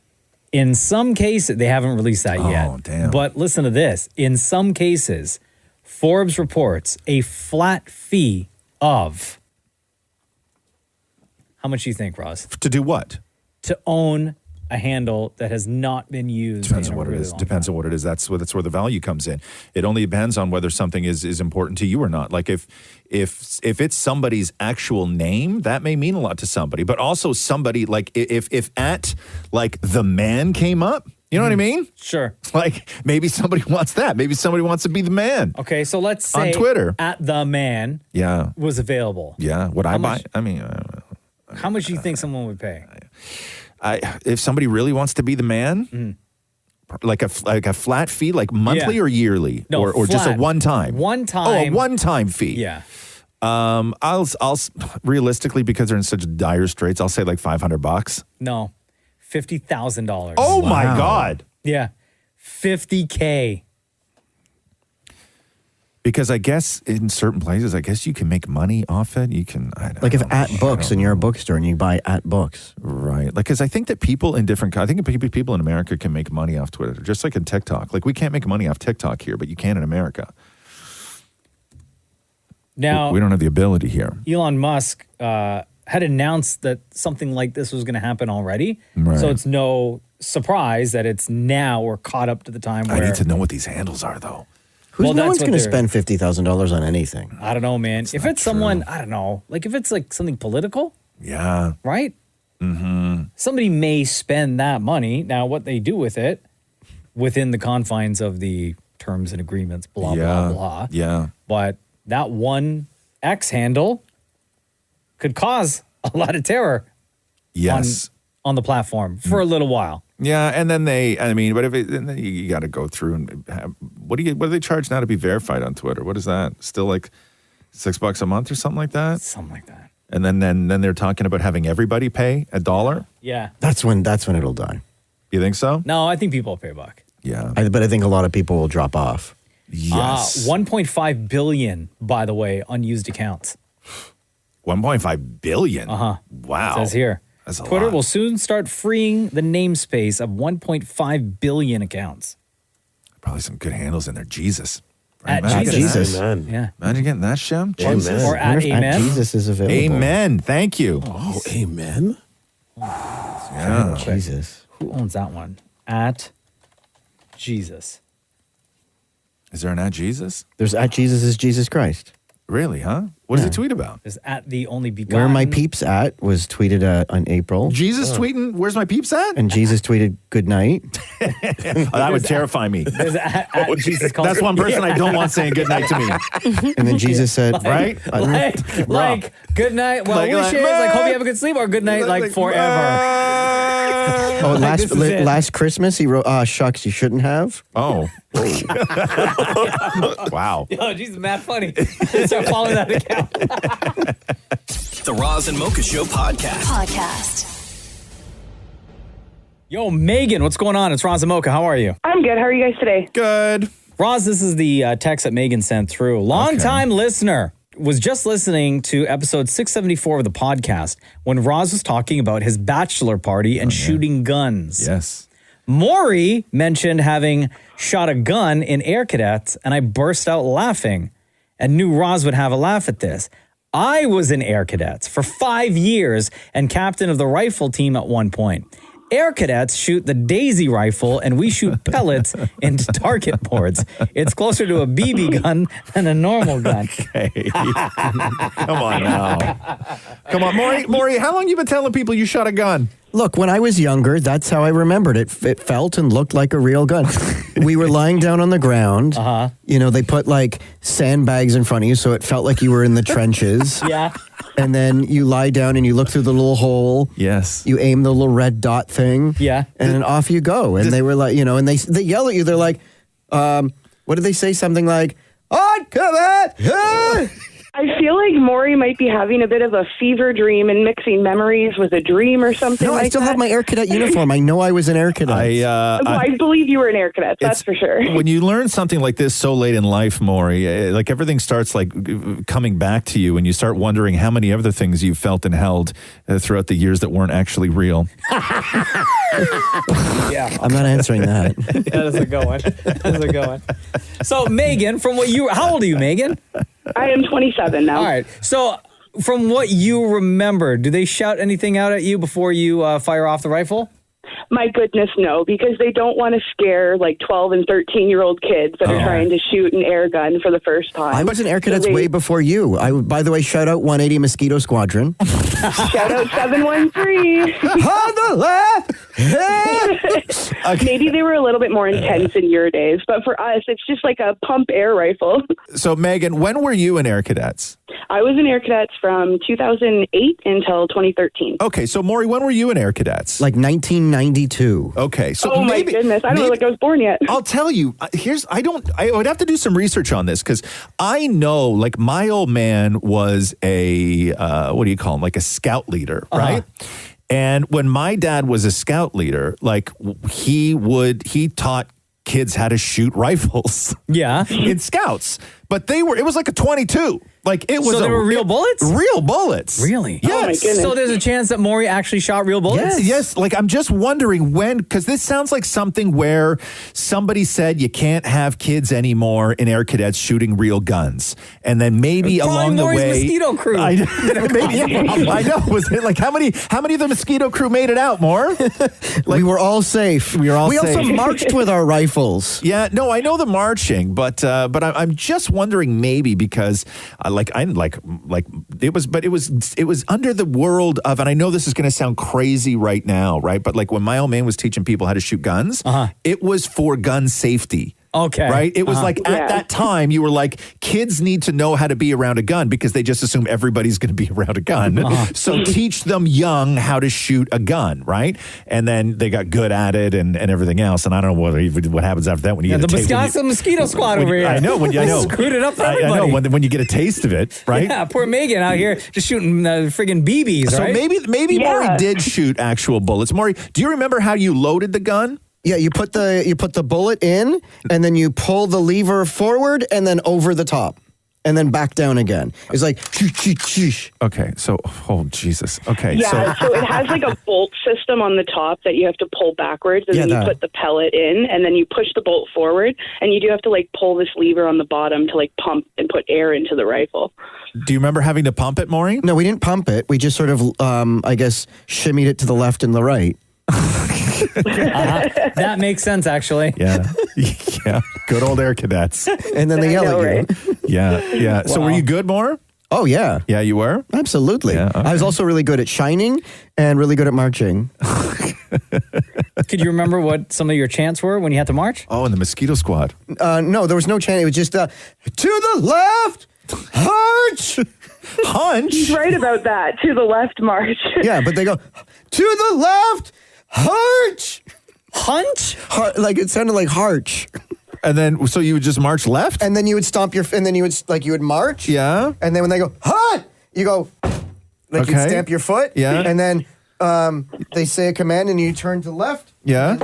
In some cases, they haven't released that yet. Oh, damn. But listen to this. In some cases, Forbes reports a flat fee of... How much do you think, Roz? To do what? To own a handle that has not been used. Depends on what it is. Depends on what it is. That's where the value comes in. It only depends on whether something is important to you or not. Like if it's somebody's actual name, that may mean a lot to somebody. But also somebody like if the man came up, you know what I mean? Sure. Like maybe somebody wants that. Maybe somebody wants to be the man. Okay, so let's say on Twitter, @TheMan was available. Yeah. Would I buy? I mean, how much do you think someone would pay? If somebody really wants to be the man, like a flat fee, like monthly or yearly, No, or just a flat. one time. One time. Oh, a one time fee. Yeah. I'll realistically, because they're in such dire straits, I'll say like $500. No, $50,000. Oh my God. Yeah, $50K. Because I guess in certain places, I guess you can make money off it. You can, like if @Books and you're a bookstore and you buy @Books. Right. Like, because I think that people in people in America can make money off Twitter, just like in TikTok. Like, we can't make money off TikTok here, but you can in America. Now, we don't have the ability here. Elon Musk had announced that something like this was going to happen already. Right. So it's no surprise that it's now or caught up to the time where... I need to know what these handles are, though. No one's going to spend $50,000 on anything. I don't know, man. If it's someone, I don't know, like if it's like something political, yeah, right? Mm-hmm. Somebody may spend that money. Now, what they do with it within the confines of the terms and agreements, blah, blah, blah. Yeah. But that one X handle could cause a lot of terror Yes. on the platform for a little while. Yeah, and then but if then you got to go through and what do they charge now to be verified on Twitter? What is that? Still like $6 a month or something like that? Something like that. And then they're talking about having everybody pay $1. Yeah. That's when it'll die. You think so? No, I think people will pay $1. Yeah. But I think a lot of people will drop off. Yes. 1.5 billion, by the way, unused accounts. 1.5 billion? Uh-huh. Wow. It says here. That's a Twitter lot. will soon start freeing the namespace of 1.5 billion accounts. Probably some good handles in there. Jesus. Jesus. Amen. Yeah. Imagine getting that, Shem. Amen. Or @Amen. Jesus is available. Amen. Thank you. Oh, amen. Yeah. Jesus. Who owns that one? @Jesus. Is there an @Jesus? There's @Jesus is Jesus Christ. Really, huh? What does he tweet about? Is @the only begotten. Where my peeps at was tweeted on April. Jesus tweeting, where's my peeps at? And Jesus tweeted good night. That would terrify me. There's @Jesus calls. That's one person I don't want saying good night to me. And then Jesus said, right? like good night. Well, wishes. Like hope you have a good sleep, or good night, like forever. Oh, Like, this is it. last Christmas he wrote, shucks, you shouldn't have. Oh. Wow. Yo, Jesus, mad funny. Start following that account. The Roz and Mocha Show podcast. Yo, Megan, what's going on? It's Roz and Mocha. How are you? I'm good. How are you guys today? Good. Roz, this is the text that Megan sent through. Long-time listener. Was just listening to episode 674 of the podcast when Roz was talking about his bachelor party and shooting guns. Yes. Maury mentioned having shot a gun in Air Cadets, and I burst out laughing and knew Roz would have a laugh at this. I was in Air Cadets for 5 years and captain of the rifle team at one point. Air Cadets shoot the Daisy rifle, and we shoot pellets into target boards. It's closer to a BB gun than a normal gun. Okay. Come on now. Come on, Maury, how long you been telling people you shot a gun? Look, when I was younger, that's how I remembered it. It felt and looked like a real gun. We were lying down on the ground. Uh-huh. You know, they put like sandbags in front of you, so it felt like you were in the trenches. Yeah. And then you lie down and you look through the little hole. Yes. You aim the little red dot thing. Yeah. And then off you go. And they were like, and they yell at you. They're like, what did they say? Something like, I feel like Maury might be having a bit of a fever dream and mixing memories with a dream or something. No, like I still that. have my Air Cadet uniform. I know I was an Air Cadet. I believe you were an Air Cadet. That's for sure. When you learn something like this so late in life, Maury, like everything starts like coming back to you, and you start wondering how many other things you've felt and held throughout the years that weren't actually real. Yeah. I'm not answering that. That is a good one. That is a good one. So, Megan, how old are you, Megan? I am 27 now. All right. So, from what you remember, do they shout anything out at you before you fire off the rifle? My goodness, no, because they don't want to scare like 12 and 13-year-old kids that are trying to shoot an air gun for the first time. I was an Air Cadets way before you. By the way, shout out 180 Mosquito Squadron. Shout out 713. On the left. Maybe they were a little bit more intense in your days, but for us, it's just like a pump air rifle. So, Megan, when were you in Air Cadets? I was in Air Cadets from 2008 until 2013. Okay, so Maury, when were you in Air Cadets? Like 1992. Okay, so oh my goodness, I don't know, like I was born yet. I'll tell you. I would have to do some research on this because I know, like, my old man was a what do you call him? Like a scout leader, right? And when my dad was a scout leader, like he taught kids how to shoot rifles. Yeah, in scouts, but it was like a 22. Like it was. So they were real bullets? Real bullets. Really? Yes. Oh my goodness. So there's a chance that Maury actually shot real bullets? Yes. Like I'm just wondering when, because this sounds like something where somebody said you can't have kids anymore in Air Cadets shooting real guns, and then maybe along the Maury's way, mosquito crew. I know. Was it like how many of the mosquito crew made it out? More? We were all safe. We also marched with our rifles. Yeah, no, I know the marching, but I'm just wondering maybe because it was under the world of, and I know this is going to sound crazy right now, right? But like when my old man was teaching people how to shoot guns, it was for gun safety. Okay. Right? It was like at that time, you were like, kids need to know how to be around a gun because they just assume everybody's going to be around a gun. So teach them young how to shoot a gun, right? And then they got good at it and everything else. And I don't know what happens after that when you get a taste. The mosquito squad over here. I know. I know. Screwed it up for everybody. I know. When you get a taste of it, right? Yeah, poor Megan out here just shooting friggin' BBs, so right? maybe Maury did shoot actual bullets. Maury, do you remember how you loaded the gun? Yeah, you put the bullet in, and then you pull the lever forward, and then over the top, and then back down again. It's like Okay, so Jesus. Okay, yeah, so it has like a bolt system on the top that you have to pull backwards, and then you put the pellet in, and then you push the bolt forward, and you do have to like pull this lever on the bottom to like pump and put air into the rifle. Do you remember having to pump it, Maury? No, we didn't pump it. We just sort of, I guess, shimmied it to the left and the right. That makes sense, actually. Yeah. Good old Air Cadets. And then they yell at you. Yeah. So were you good, Maury? Oh, yeah. Yeah, you were? Absolutely. Yeah, okay. I was also really good at shining and really good at marching. Could you remember what some of your chants were when you had to march? Oh, in the mosquito squad. No, there was no chant. It was just, to the left, hunch. Hunch? He's right about that. To the left march. Yeah, but they go, to the left, hunch. Hunch? Like it sounded like harch. And then, so you would just march left? And then you would stomp and then you would march. Yeah. And then when they go, hunt, you go, like you'd stamp your foot. Yeah. And then they say a command and you turn to left. Yeah.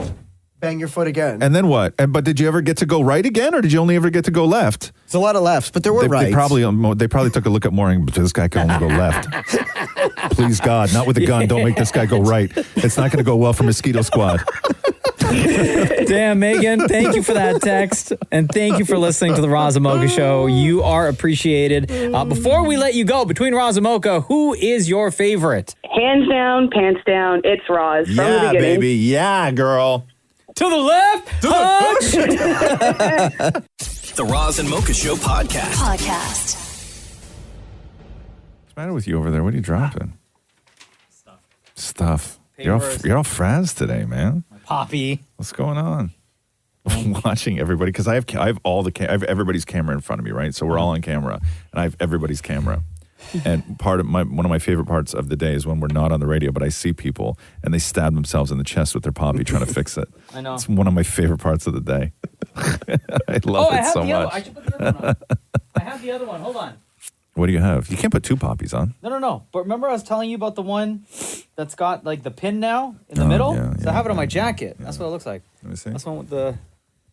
Bang your foot again. And then what? But did you ever get to go right again, or did you only ever get to go left? It's a lot of lefts, but there were rights. They probably took a look at Maury, but this guy can only go left. Please, God, not with a gun. Don't make this guy go right. It's not going to go well for Mosquito Squad. Damn, Megan, thank you for that text. And thank you for listening to the Roz Mocha Show. You are appreciated. Before we let you go, between Roz and Mocha, who is your favorite? Hands down, pants down, it's Roz. From the beginning. Baby. Yeah, girl. To the left. The Roz and Mocha Show podcast. What's the matter with you over there? What are you dropping? Stuff. You're all frazzed today, man. Poppy. What's going on? I'm watching everybody because I have everybody's camera in front of me, right? So we're all on camera, and I have everybody's camera. And one of my favorite parts of the day is when we're not on the radio, but I see people and they stab themselves in the chest with their poppy trying to fix it. I know. It's one of my favorite parts of the day. I love it so much. I should put the other one on. I have the other one. Hold on. What do you have? You can't put two poppies on. No. But remember I was telling you about the one that's got like the pin now in the middle? So I have it on my jacket. That's what it looks like. Let me see. That's the one with the...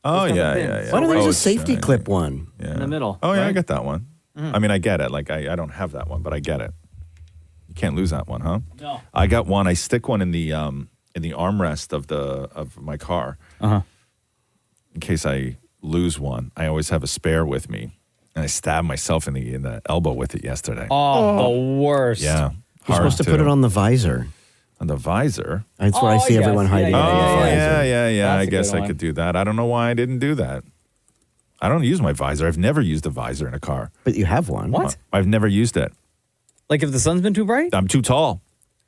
Oh, it's got yeah, the pin. yeah. Why don't there's a safety clip one? In the middle. Oh, yeah, I right? get that one. Mhm. I mean, I get it. Like, I don't have that one, but I get it. You can't lose that one, huh? No. I got one. I stick one in the armrest of my car. Uh-huh. In case I lose one. I always have a spare with me. And I stabbed myself in the elbow with it yesterday. Oh, the worst. Yeah. You're supposed to put it on the visor. On the visor? That's what I see everyone hiding. Yeah. I That's a guess good I one. could do that. I don't know why I didn't do that. I don't use my visor. I've never used a visor in a car. But you have one. What? I've never used it. Like if the sun's been too bright? I'm too tall.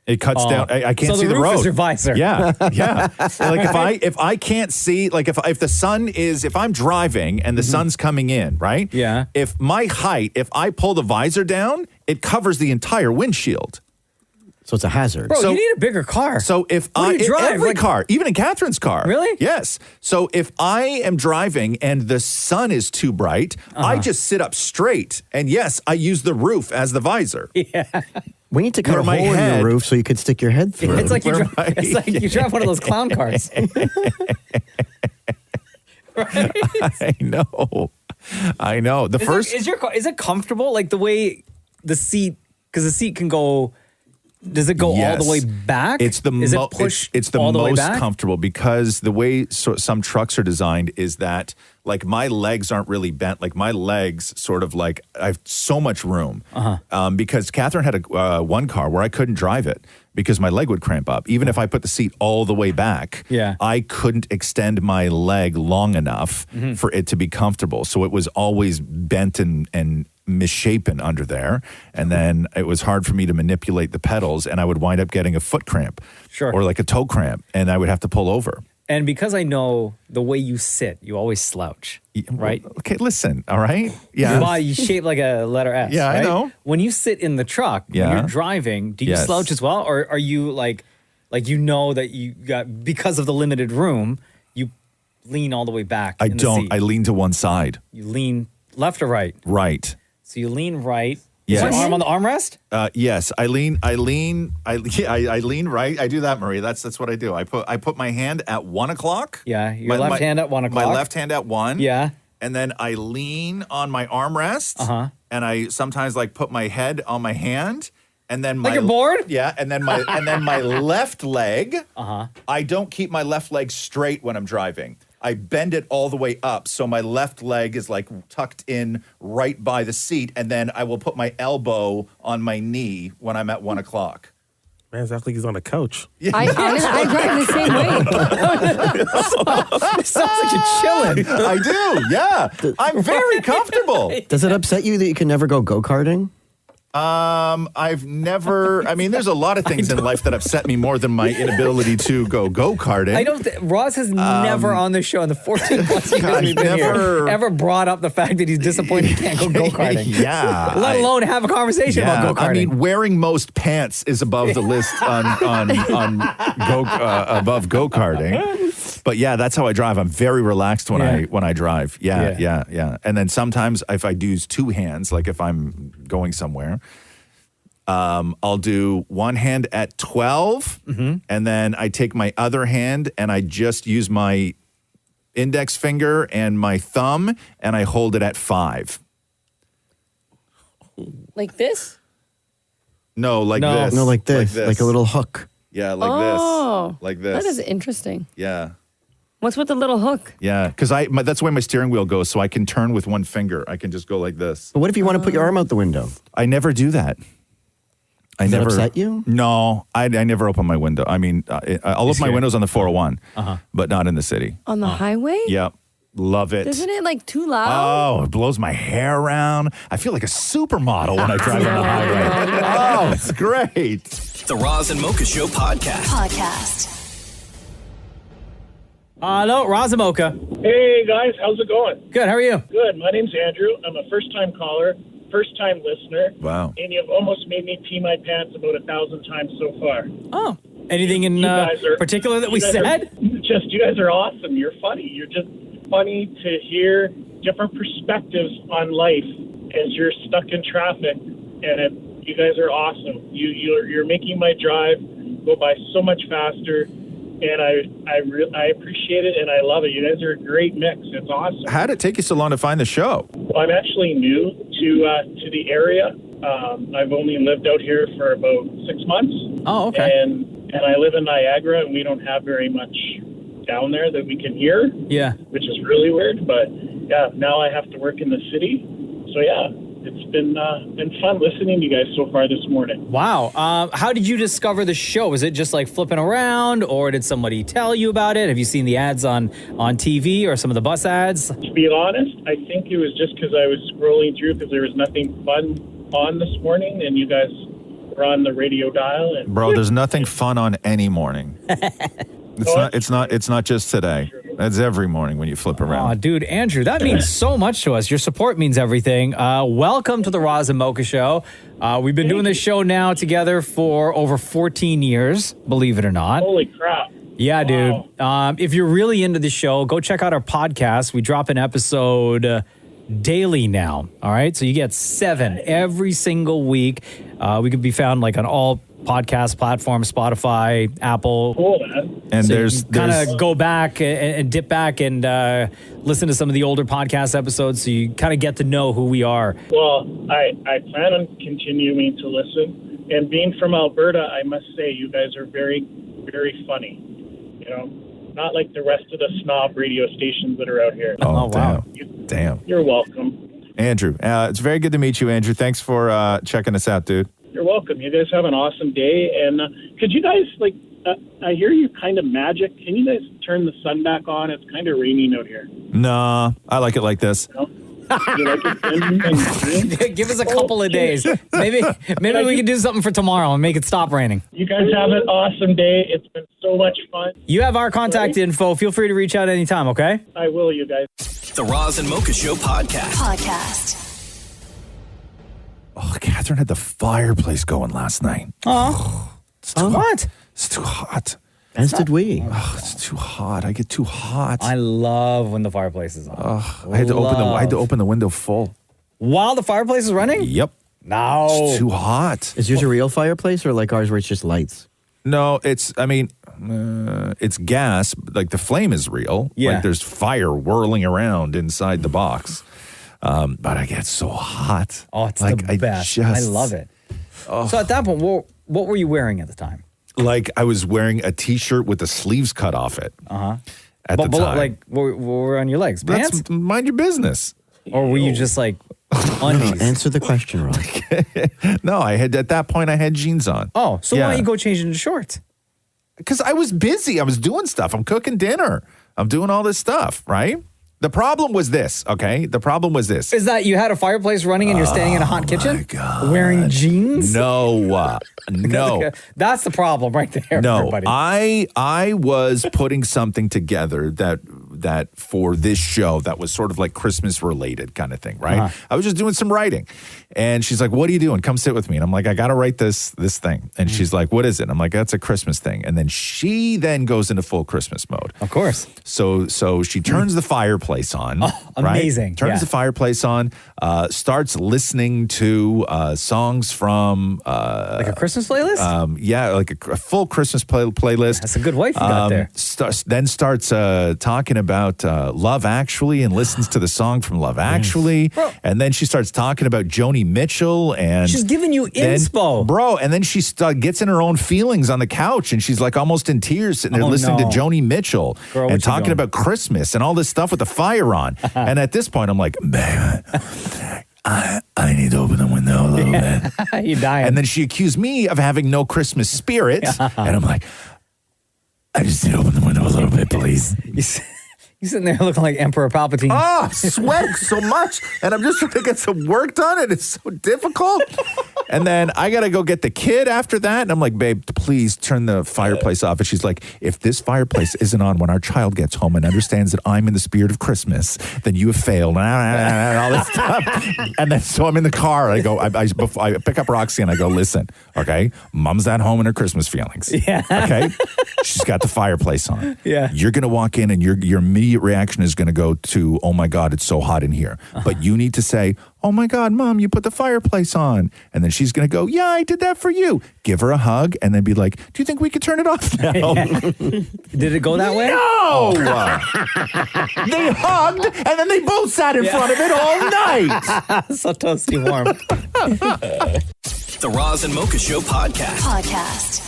It cuts down. I can't so see the roof road. is your visor. Yeah. Like if I can't see, like if the sun is, if I'm driving and the sun's coming in, right? Yeah. If my height, if I pull the visor down, it covers the entire windshield. So it's a hazard. Bro, you need a bigger car. So if What do you drive? every Like- car, even in Catherine's car. Really? Yes. So if I am driving and the sun is too bright, I just sit up straight. And yes, I use the roof as the visor. Yeah. We need to cut Where a my hole in head- your roof so you could stick your head through. It's like you drive one of those clown cars. I know. Is it comfortable? Like the way the seat, because the seat can go. Does it go all the way back? It's the Is it push it's the all the way most back? comfortable because the way some trucks are designed is that like my legs aren't really bent. Like my legs sort of like I have so much room because Catherine had a one car where I couldn't drive it because my leg would cramp up. Even if I put the seat all the way back, I couldn't extend my leg long enough for it to be comfortable. So it was always bent and misshapen under there, and then it was hard for me to manipulate the pedals, and I would wind up getting a foot cramp or like a toe cramp, and I would have to pull over. And because I know the way you sit, you always slouch, right? Okay, listen, all right? Yeah. Your body shaped like a letter S. Yeah, I right? know. When you sit in the truck, when Yeah. you're driving, do you Yes. slouch as well? Or are you like you know that you got, because of the limited room, you lean all the way back? I in the don't. seat? I lean to one side. You lean left or right? Right. So you lean right. Yes. Is your arm on the armrest? Yes, I lean right. I do that, Marie. That's what I do. I put my hand at 1 o'clock. Yeah, your left hand at 1 o'clock. My left hand at 1. Yeah. And then I lean on my armrest. And I sometimes like put my head on my hand. And then Like you're bored? Yeah. And then my left leg. I don't keep my left leg straight when I'm driving. I bend it all the way up. So my left leg is like tucked in right by the seat. And then I will put my elbow on my knee when I'm at 1 o'clock. Man, it's like he's on a couch. I drive the same way. It sounds like you're chilling. I do, yeah. I'm very comfortable. Does it upset you that you can never go go-karting? I've never, I mean, there's a lot of things in life that upset me more than my inability to go-karting. I don't Roz has never on this show in the 14 plus years we've been here ever brought up the fact that he's disappointed he can't go go-karting. Yeah. Let alone have a conversation about go-karting. I mean, wearing most pants is above the list above go-karting. But yeah, that's how I drive. I'm very relaxed when I drive. Yeah. And then sometimes if I use two hands, like if I'm going somewhere, I'll do one hand at 12, and then I take my other hand and I just use my index finger and my thumb, and I hold it at 5. Like this? No, like this. No, like this. Like a little hook. Yeah, like Oh. this. Like this. That is interesting. Yeah. What's with the little hook? Yeah, because that's the way my steering wheel goes, so I can turn with one finger. I can just go like this. But what if you want to put your arm out the window? I never do that. Does that upset you? No, I never open my window. I mean, I'll open my windows on the 401, but not in the city. On the highway? Yep. Love it. Isn't it like too loud? Oh, it blows my hair around. I feel like a supermodel when I drive on the highway. Oh, it's great. The Roz and Mocha Show podcast. Hello, Roz Mocha. Hey guys, how's it going? Good, how are you? Good. My name's Andrew. I'm a first-time caller, first-time listener. Wow. And you've almost made me pee my pants about 1,000 times so far. Oh. Anything in You guys are- particular that we you guys said? You guys are awesome. You're funny. funny to hear different perspectives on life as you're stuck in traffic, and you guys are awesome. You're making my drive go by so much faster, and I appreciate it, and I love it. You guys are a great mix. It's awesome. How did it take you so long to find the show? Well, I'm actually new to the area. I've only lived out here for about 6 months. Oh, okay. And I live in Niagara, and we don't have very much down there that we can hear. Yeah. Which is really weird, but yeah, now I have to work in the city. So yeah, it's been fun listening to you guys so far this morning. Wow. How did you discover the show? Was it just like flipping around, or did somebody tell you about it? Have you seen the ads on TV or some of the bus ads? To be honest, I think it was just because I was scrolling through because there was nothing fun on this morning, and you guys were on the radio dial. And Bro, there's nothing fun on any morning. It's not just today. It's every morning when you flip around. Oh, dude, Andrew, that means so much to us. Your support means everything. Welcome to the Roz and Mocha Show. We've been doing this show now together for over 14 years, believe it or not. Holy crap. Yeah, dude. If you're really into the show, go check out our podcast. We drop an episode daily now. All right. So you get 7 every single week. We could be found like on all podcast platforms, Spotify, Apple. Cool, man. And so there's kind of go back and dip back and listen to some of the older podcast episodes, so you kind of get to know who we are. Well, I plan on continuing to listen. And being from Alberta, I must say you guys are very, very funny. You know, not like the rest of the snob radio stations that are out here. Oh, wow. Damn. You're welcome. Andrew, it's very good to meet you, Andrew. Thanks for checking us out, dude. You're welcome. You guys have an awesome day. And could you guys, I hear you kind of magic. Can you guys turn the sun back on? It's kind of raining out here. Nah, I like it like this. You like it? Give us a couple of days. Maybe we can do something for tomorrow and make it stop raining. You guys have an awesome day. It's been so much fun. You have our contact info. Feel free to reach out anytime, okay? I will, you guys. The Roz and Mocha Show podcast. Oh, Catherine had the fireplace going last night. Oh. What? It's too hot. As did we. Oh, it's too hot. I get too hot. I love when the fireplace is on. I had to open the window full. While the fireplace is running? Yep. No. It's too hot. Is yours a real fireplace or like ours where it's just lights? No, it's gas. Like the flame is real. Yeah. Like there's fire whirling around inside the box. But I get so hot. Oh, it's the best. I love it. Oh. So at that point, what were you wearing at the time? Like I was wearing a T-shirt with the sleeves cut off it. At the time. Like, what were on your legs? Pants? That's mind your business. Or were you just like undies? Answer the question, Ron. No, at that point I had jeans on. Oh, so why don't you go change into shorts? Because I was busy. I was doing stuff. I'm cooking dinner. I'm doing all this stuff, right? The problem was this, okay? The problem was this. Is that you had a fireplace running and you're standing in a hot kitchen? Wearing jeans? No. No. That's the problem right there, No, everybody. I was putting something together that for this show that was sort of like Christmas related kind of thing, right? I was just doing some writing. And she's like, "What are you doing? Come sit with me." And I'm like, "I got to write this thing." And she's like, "What is it?" I'm like, "That's a Christmas thing." And then she goes into full Christmas mode. Of course. So she turns the fireplace on. Oh, amazing. Right? Turns the fireplace on, starts listening to songs from like a Christmas playlist? Yeah, like a full Christmas playlist. That's a good wife you got there. Then starts talking about Love Actually and listens to the song from Love Actually. And then she starts talking about Joni Mitchell. And she's giving you inspo. Bro, and then she gets in her own feelings on the couch and she's like almost in tears sitting there listening to Joni Mitchell and talking about Christmas and all this stuff with the fire on. And at this point, I'm like, "Babe, I need to open the window a little bit." You're dying. And then she accused me of having no Christmas spirit. And I'm like, "I just need to open the window a little bit, please." You're sitting there looking like Emperor Palpatine. Oh, sweating so much. And I'm just trying to get some work done. And it's so difficult. And then I got to go get the kid after that. And I'm like, "Babe, please turn the fireplace off." And she's like, "If this fireplace isn't on when our child gets home and understands that I'm in the spirit of Christmas, then you have failed." And all this stuff. And then so I'm in the car. I go, I pick up Roxy and I go, "Listen, okay, Mom's at home in her Christmas feelings. Yeah. Okay. She's got the fireplace on. Yeah. You're going to walk in and your immediate reaction is going to go to, oh my God, it's so hot in here. But you need to say, oh my God, Mom, you put the fireplace on. And then she's going to go, yeah, I did that for you. Give her a hug and then be like, do you think we could turn it off now? Did it go that way? No! They hugged and then they both sat in front of it all night. So toasty warm. The Roz and Mocha Show podcast.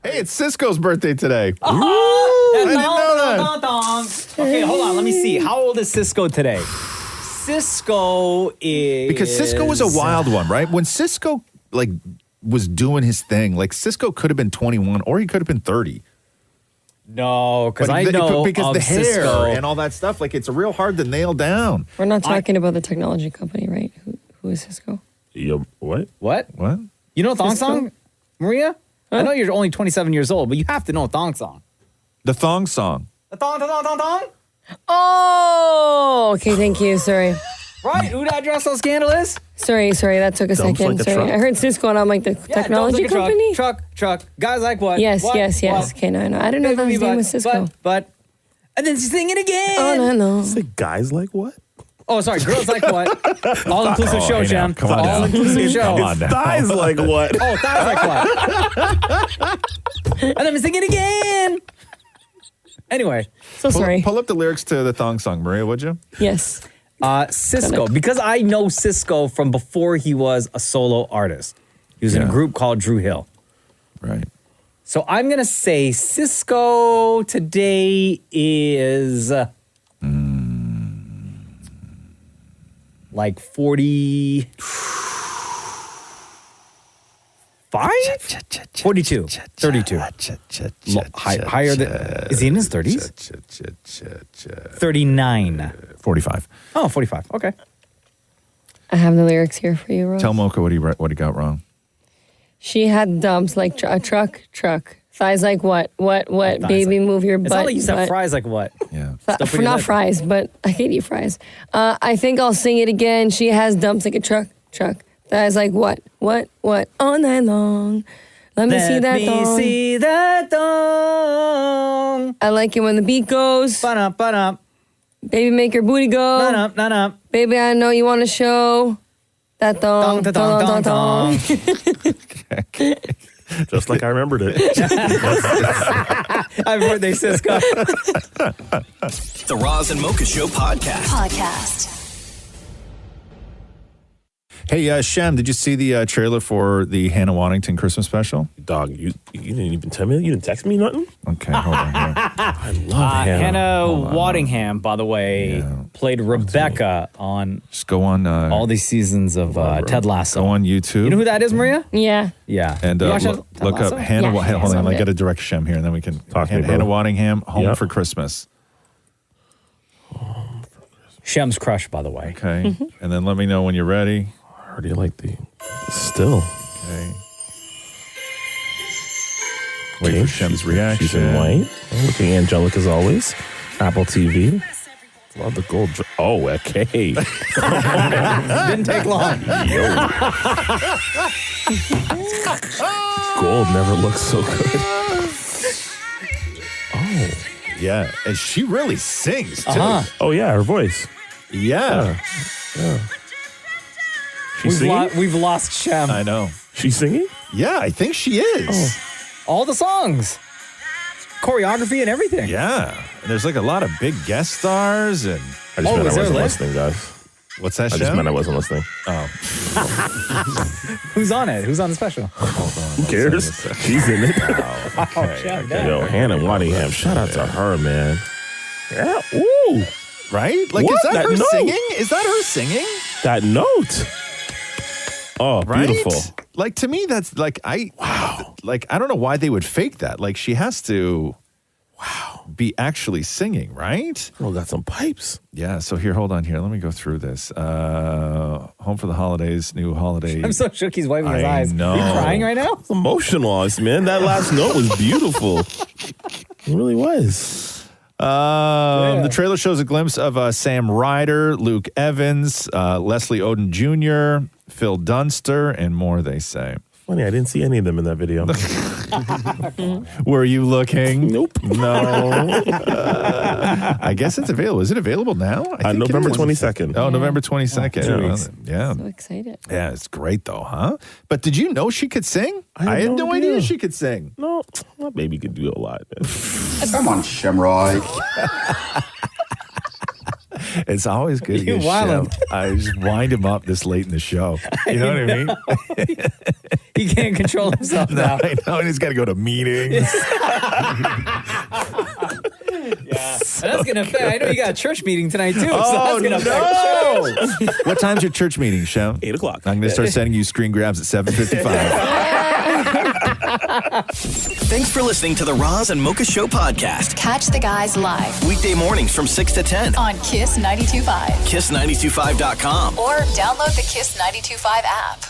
Hey, it's Cisco's birthday today. Oh, I didn't know that. Okay, hold on. Let me see. How old is Cisco today? Cisco is... Because Cisco was a wild one, right? When Cisco was doing his thing, Cisco could have been 21 or he could have been 30. No, because I know because of the hair Cisco. and all that stuff, it's real hard to nail down. We're not talking about the technology company, right? Who is Cisco? What? What? You know Thong Song, Maria? I know you're only 27 years old, but you have to know Thong Song. The Thong Song. The Thong. Oh, okay. Thank you. Sorry. Right? Who that dress so scandalous? Sorry. That took a Dumps second. like a sorry. truck. I heard Cisco and I'm like the technology Don't take a company. Truck. Guys like what? Yes. What? Okay, no. I didn't know that his name was Cisco. But. And then sing it again. Oh, no. Say guys like what? Oh, sorry. Girls like what? All-inclusive show, Shem. Come on now. All-inclusive show. Come on now. Thighs like what? Oh, thighs like what? And then we sing it again. Anyway. Pull up the lyrics to the Thong Song, Maria, would you? Yes. Cisco, because I know Cisco from before he was a solo artist. He was in a group called Drew Hill. Right. So I'm going to say Cisco today is like 45? 42. 32. Higher than... Is he in his 30s? 39. 45. Oh, 45. Okay. I have the lyrics here for you, Rose. Tell Mocha what he got wrong. She had dumps like a truck. Thighs like what? Baby, move your butt. It's not like you said butt. fries like what? Yeah. Not fries, but I hate eat fries. I think I'll sing it again. She has dumps like a truck. Thighs like what? All night long. Let me see that thong. I like it when the beat goes. Ba-dum. Baby, make your booty go. Na-na. Baby, I know you want to show that thong. Thong. Just like I remembered it. Happy birthday, Cisco. The Roz and Mocha Show podcast. Hey, Shem, did you see the trailer for the Hannah Waddington Christmas special? Dog, you didn't even tell me? You didn't text me nothing? Okay, hold on here. I love Hannah. Hannah Waddingham, by the way, played Rebecca on Just go on all these seasons of Ted Lasso. Go on YouTube. You know who that is, Maria? Yeah. And You watch look Ted up Lasso? Hannah. Yeah, Hold on, I yeah. got to direct Shem here, and then we can Talk to me, Hannah bro. Waddingham, Home Yep. for Christmas. Shem's crush, by the way. Okay, and then let me know when you're ready. I heard you like the still. Okay. Wait for Shem's reaction. She's in white. Looking angelic as always. Apple TV. Love the gold. Oh, okay. Didn't take long. Gold never looks so good. Oh. Yeah, and she really sings too. Oh, yeah, her voice. Yeah. She's singing? We've lost Shem. I know. She's singing? Yeah, I think she is. All the songs. Choreography and everything. Yeah. And there's like a lot of big guest stars and I just meant I wasn't listening, guys. What's that, I just Shem? meant I wasn't listening. Oh. Who's on it? Who's on the special? Who cares? She's in it. Yo, Hannah Waddingham, shout out to her, man. Yeah. Ooh. Right? Like, What? is that That her note? singing? Is that her singing? That note. Oh, Right? beautiful. Like, to me, that's like, wow. Like, I don't know why they would fake that. Like, she has to be actually singing, right? Girl got some pipes. Yeah, so here, hold on here. Let me go through this. Home for the Holidays, new holiday. I'm so shook he's wiping his eyes. know. You crying right now? It's emotional, man. That last note was beautiful. It really was. The trailer shows a glimpse of Sam Ryder, Luke Evans, Leslie Odom Jr., Phil Dunster, and more, they say. funny. I didn't see any of them in that video. Were you looking? Nope. No. I guess it's available. Is it available now? I think November it is. 22nd. Oh, November 22nd. weeks. Yeah. So excited. Yeah, it's great though, huh? But did you know she could sing? I had no idea she could sing. No, my baby could do a lot. Come on, Shamroy. It's always good to You get wild. Shem. I just wind him up this late in the show. You know what I mean? He can't control himself No, now. I know, and he's got to go to meetings. Yeah. That's going to affect. I know you got a church meeting tonight, too. So Oh, that's going to affect church. What time's your church meeting, Shem? 8 o'clock. I'm going to start sending you screen grabs at 7:55. Thanks for listening to the Roz and Mocha Show podcast. Catch the guys live Weekday mornings from 6 to 10. on Kiss 92.5 Kiss925.com. or download the Kiss 92.5 app.